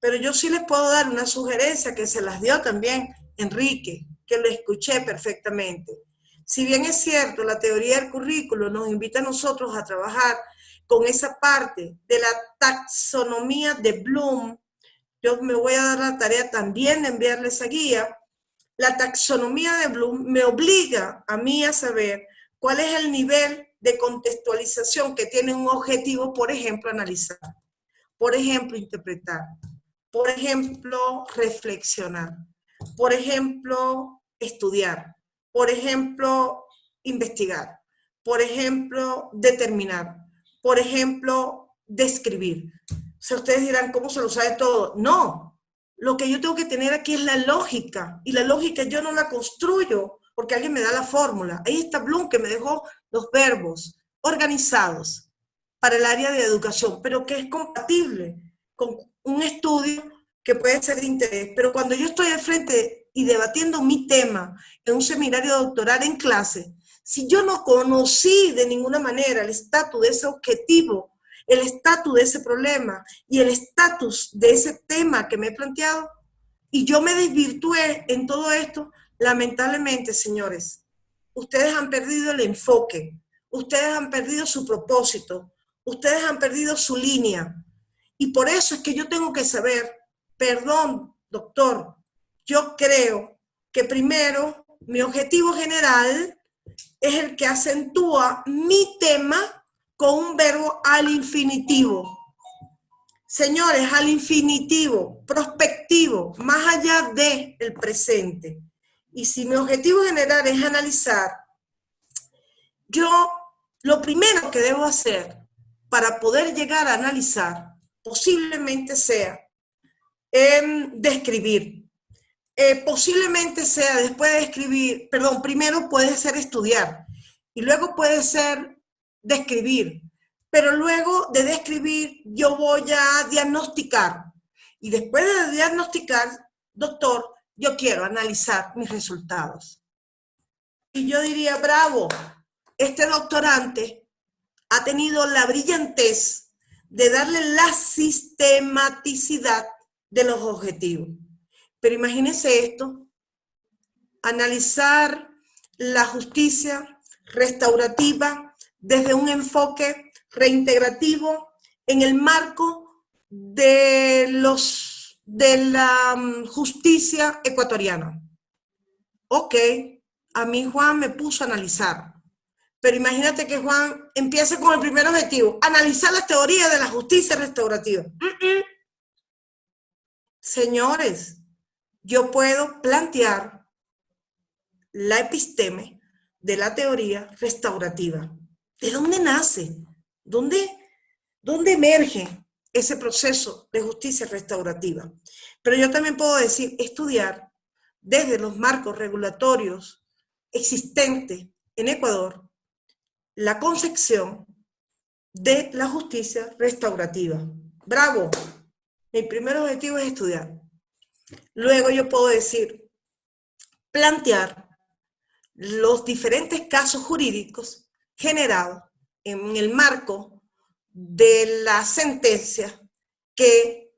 Pero yo sí les puedo dar una sugerencia que se las dio también Enrique, que lo escuché perfectamente. Si bien es cierto, la teoría del currículo nos invita a nosotros a trabajar con esa parte de la taxonomía de Bloom, yo me voy a dar la tarea también de enviarle esa guía. La taxonomía de Bloom me obliga a mí a saber cuál es el nivel de contextualización que tiene un objetivo, por ejemplo, analizar, por ejemplo, interpretar, por ejemplo, reflexionar, por ejemplo, estudiar, por ejemplo, investigar, por ejemplo, determinar, por ejemplo, describir. O sea, ustedes dirán, ¿cómo se lo sabe todo? No, lo que yo tengo que tener aquí es la lógica, y la lógica yo no la construyo porque alguien me da la fórmula. Ahí está Bloom que me dejó los verbos organizados para el área de educación, pero que es compatible con un estudio que puede ser de interés. Pero cuando yo estoy al frente y debatiendo mi tema en un seminario doctoral en clase, si yo no conocí de ninguna manera el estatus de ese objetivo, el estatus de ese problema y el estatus de ese tema que me he planteado, y yo me desvirtué en todo esto, lamentablemente, señores, ustedes han perdido el enfoque, ustedes han perdido su propósito, ustedes han perdido su línea. Y por eso es que yo tengo que saber, perdón, doctor, yo creo que primero mi objetivo general es el que acentúa mi tema con un verbo al infinitivo. Señores, al infinitivo, prospectivo, más allá del presente. Y si mi objetivo general es analizar, yo lo primero que debo hacer para poder llegar a analizar posiblemente sea describir. Posiblemente sea después de escribir, perdón, primero puede ser estudiar y luego puede ser describir. Pero luego de describir yo voy a diagnosticar. Y después de diagnosticar, doctor, yo quiero analizar mis resultados. Y yo diría, bravo, este doctorante ha tenido la brillantez de darle la sistematicidad de los objetivos. Pero imagínense esto, analizar la justicia restaurativa desde un enfoque reintegrativo en el marco de la justicia ecuatoriana. Ok, a mí Juan me puso a analizar, pero imagínate que Juan empiece con el primer objetivo, analizar las teorías de la justicia restaurativa. Señores, yo puedo plantear la episteme de la teoría restaurativa. ¿De dónde nace? ¿Dónde emerge ese proceso de justicia restaurativa? Pero yo también puedo decir, estudiar desde los marcos regulatorios existentes en Ecuador la concepción de la justicia restaurativa. ¡Bravo! Mi primer objetivo es estudiar. Luego yo puedo decir, plantear los diferentes casos jurídicos generados en el marco de la sentencia que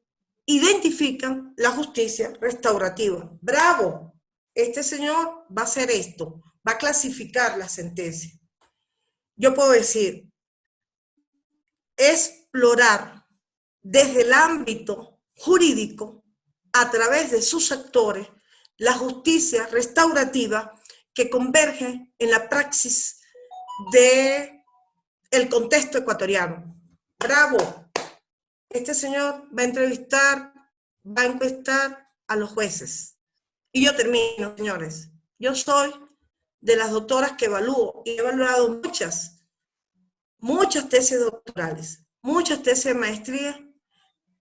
identifican la justicia restaurativa. ¡Bravo! Este señor va a hacer esto, va a clasificar la sentencia. Yo puedo decir, explorar desde el ámbito jurídico, a través de sus actores, la justicia restaurativa que converge en la praxis del contexto ecuatoriano. ¡Bravo! Este señor va a entrevistar, va a encuestar a los jueces. Y yo termino, señores. Yo soy de las doctoras que evalúo y he evaluado muchas tesis doctorales, muchas tesis de maestría.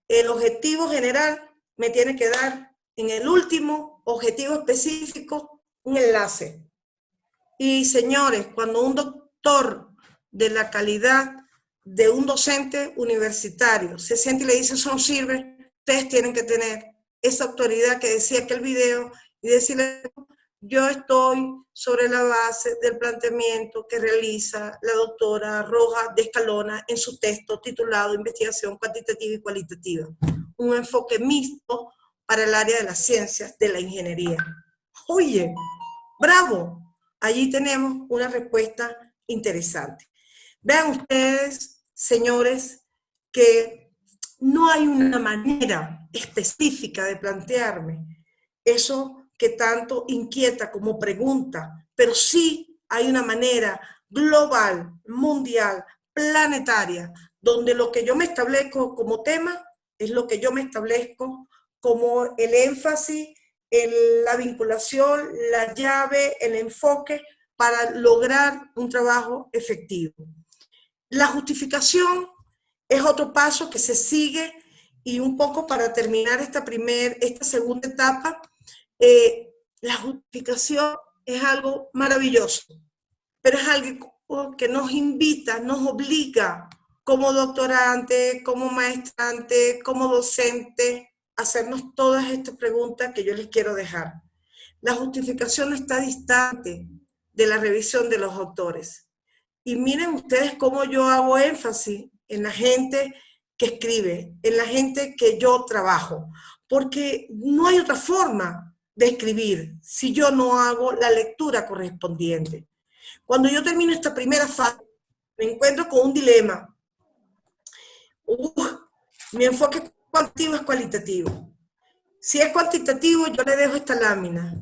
El objetivo general me tiene que dar en el último objetivo específico un enlace. Y señores, cuando un doctor de la calidad de un docente universitario se siente y le dice eso no sirve, ustedes tienen que tener esa autoridad que decía aquel video y decirle, yo estoy sobre la base del planteamiento que realiza la doctora Rojas de Escalona en su texto titulado Investigación Cuantitativa y Cualitativa, un enfoque mixto para el área de las ciencias de la ingeniería. Oye, bravo, allí tenemos una respuesta interesante. Vean ustedes, señores, que no hay una manera específica de plantearme eso que tanto inquieta como pregunta, pero sí hay una manera global, mundial, planetaria, donde lo que yo me establezco como tema es lo que yo me establezco como el énfasis, la vinculación, la llave, el enfoque para lograr un trabajo efectivo. La justificación es otro paso que se sigue y un poco para terminar esta segunda etapa, la justificación es algo maravilloso, pero es algo que nos invita, nos obliga como doctorante, como maestrante, como docente, a hacernos todas estas preguntas que yo les quiero dejar. La justificación no está distante de la revisión de los autores. Y miren ustedes cómo yo hago énfasis en la gente que escribe, en la gente que yo trabajo, porque no hay otra forma de escribir si yo no hago la lectura correspondiente. Cuando yo termino esta primera fase, me encuentro con un dilema. Mi enfoque cuantitativo es cualitativo. Si es cuantitativo, yo le dejo esta lámina.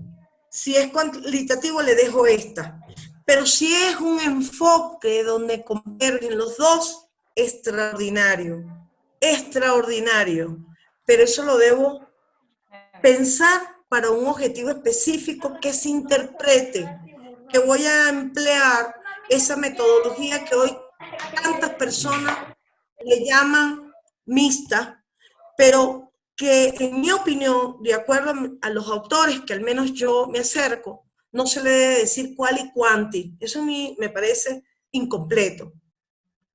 Si es cualitativo, le dejo esta. Pero si es un enfoque donde convergen los dos, extraordinario. Extraordinario. Pero eso lo debo pensar para un objetivo específico que se interprete, que voy a emplear esa metodología que hoy tantas personas le llaman mixta, pero que en mi opinión, de acuerdo a los autores que al menos yo me acerco, no se le debe decir cual y cuanti. Eso a mí me parece incompleto.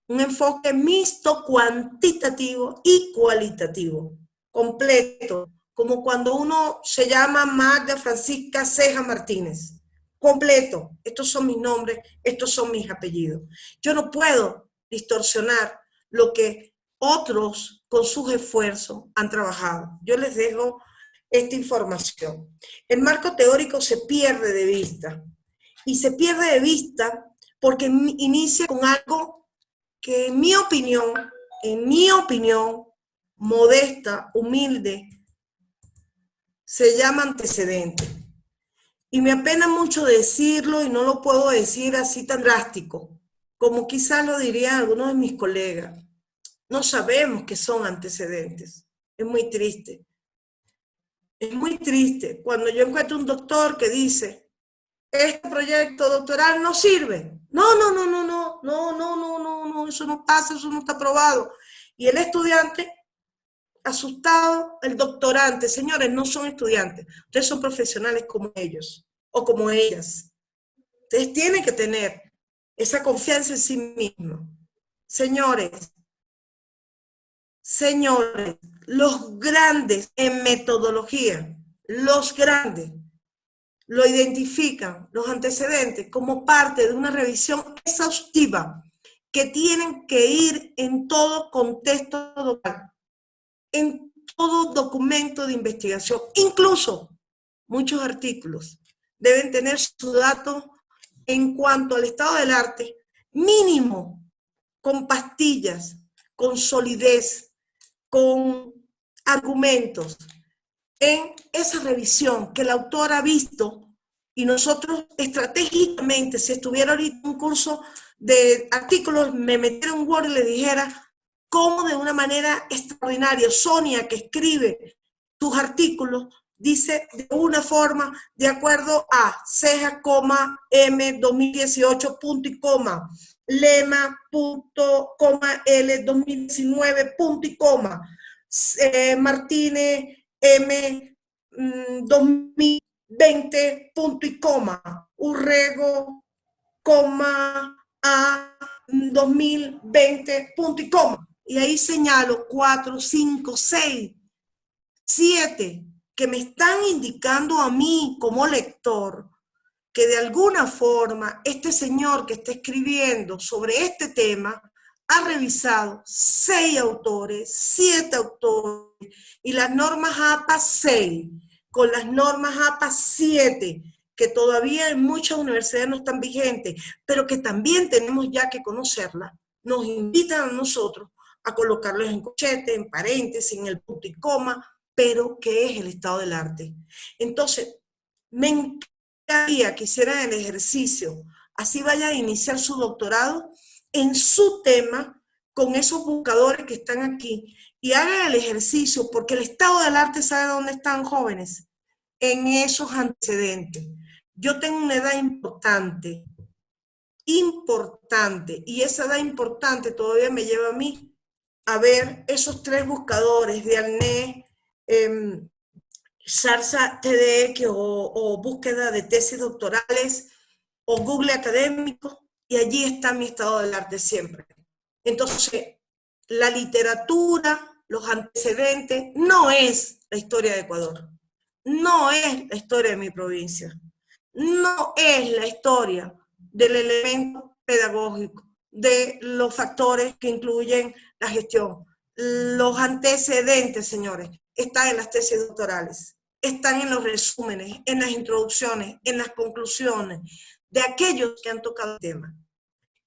Un enfoque mixto, cuantitativo y cualitativo, completo, como cuando uno se llama Magda Francisca Ceja Martínez. Completo. Estos son mis nombres, estos son mis apellidos. Yo no puedo distorsionar lo que otros con sus esfuerzos han trabajado. Yo les dejo esta información. El marco teórico se pierde de vista. Y se pierde de vista porque inicia con algo que en mi opinión, modesta, humilde, se llama antecedente. Y me apena mucho decirlo y no lo puedo decir así tan drástico, como quizás lo dirían algunos de mis colegas. No sabemos qué son antecedentes. Es muy triste. Es muy triste cuando yo encuentro un doctor que dice, este proyecto doctoral no sirve. No, eso no pasa, eso no está aprobado. Y el estudiante, asustado, el doctorante, señores, no son estudiantes, ustedes son profesionales como ellos o como ellas. Ustedes tienen que tener esa confianza en sí mismos. Señores, los grandes en metodología, los grandes, lo identifican los antecedentes como parte de una revisión exhaustiva que tienen que ir en todo contexto local, en todo documento de investigación, incluso muchos artículos deben tener su dato en cuanto al estado del arte, mínimo, con pastillas, con solidez, con argumentos, en esa revisión que el autor ha visto, y nosotros estratégicamente, si estuviera ahorita un curso de artículos, me metiera en Word y le dijera cómo de una manera extraordinaria Sonia, que escribe tus artículos, dice de una forma de acuerdo a ceja, coma, M 2018, punto y coma, lema, punto, coma, L 2019, punto y coma, Martínez, M 2020, punto y coma, Urrego, coma, A 2020, punto y coma. Y ahí señalo 4, 5, 6, 7, que me están indicando a mí como lector que de alguna forma este señor que está escribiendo sobre este tema ha revisado 6 autores, 7 autores, y las normas APA 6, con las normas APA 7, que todavía en muchas universidades no están vigentes, pero que también tenemos ya que conocerlas, nos invitan a nosotros a colocarlos en corchete, en paréntesis, en el punto y coma, pero ¿qué es el estado del arte? Entonces, me encantaría que hicieran el ejercicio, así vayan a iniciar su doctorado, en su tema, con esos buscadores que están aquí, y hagan el ejercicio, porque el estado del arte, ¿sabe dónde están, jóvenes? En esos antecedentes. Yo tengo una edad importante, y esa edad importante todavía me lleva a mí a ver esos 3 buscadores de ALNE, Sarsa TDX o búsqueda de tesis doctorales, o Google académico, y allí está mi estado del arte siempre. Entonces, la literatura, los antecedentes, no es la historia de Ecuador, no es la historia de mi provincia, no es la historia del elemento pedagógico, de los factores que incluyen la gestión. Los antecedentes, señores, están en las tesis doctorales, están en los resúmenes, en las introducciones, en las conclusiones, de aquellos que han tocado el tema.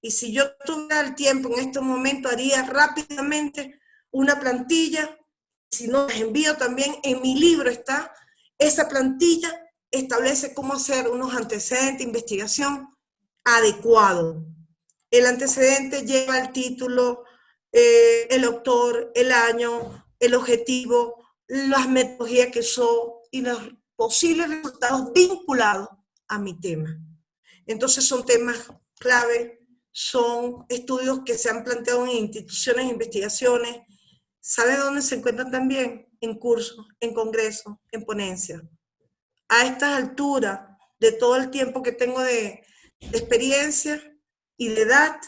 Y si yo tuviera el tiempo en este momento, haría rápidamente una plantilla. Si no, les envío también, en mi libro está, esa plantilla establece cómo hacer unos antecedentes de investigación adecuados. El antecedente lleva el título, el autor, el año, el objetivo, las metodologías que usó y los posibles resultados vinculados a mi tema. Entonces son temas clave, son estudios que se han planteado en instituciones de investigaciones. ¿Sabe dónde se encuentran también? En cursos, en congresos, en ponencias. A estas alturas, de todo el tiempo que tengo de experiencia y de edad,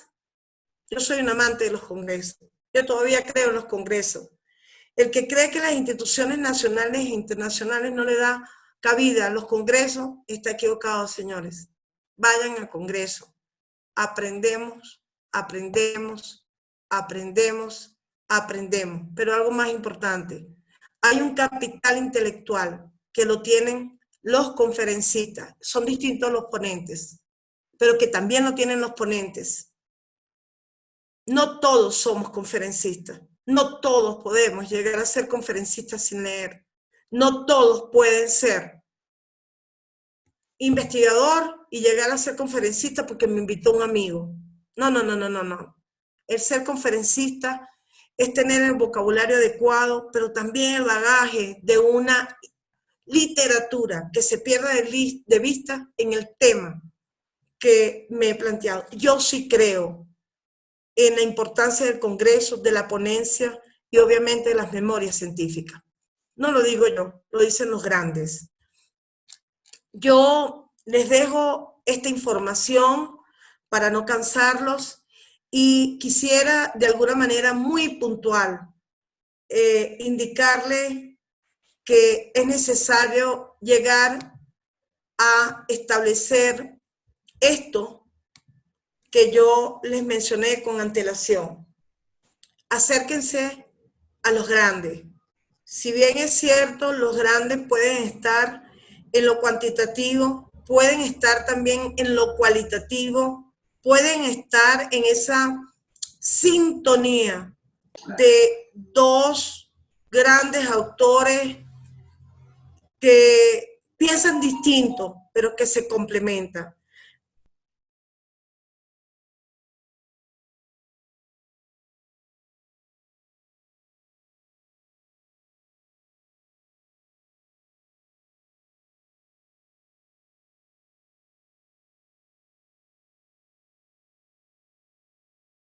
yo soy un amante de los congresos. Yo todavía creo en los congresos. El que cree que las instituciones nacionales e internacionales no le da cabida a los congresos, está equivocado, señores. Vayan al congreso. Aprendemos, aprendemos, aprendemos, aprendemos. Pero algo más importante, hay un capital intelectual que lo tienen los conferencistas. Son distintos los ponentes, pero que también lo tienen los ponentes. No todos somos conferencistas. No todos podemos llegar a ser conferencistas sin leer. No todos pueden ser investigador y llegar a ser conferencista porque me invitó un amigo. No, no, no, no, no, no. El ser conferencista es tener el vocabulario adecuado, pero también el bagaje de una literatura que se pierda de vista en el tema que me he planteado. Yo sí creo en la importancia del congreso, de la ponencia y obviamente de las memorias científicas. No lo digo yo, lo dicen los grandes. Yo les dejo esta información para no cansarlos y quisiera de alguna manera muy puntual indicarle que es necesario llegar a establecer esto que yo les mencioné con antelación. Acérquense a los grandes. Si bien es cierto, los grandes pueden estar en lo cuantitativo, pueden estar también en lo cualitativo, pueden estar en esa sintonía de dos grandes autores que piensan distinto, pero que se complementan.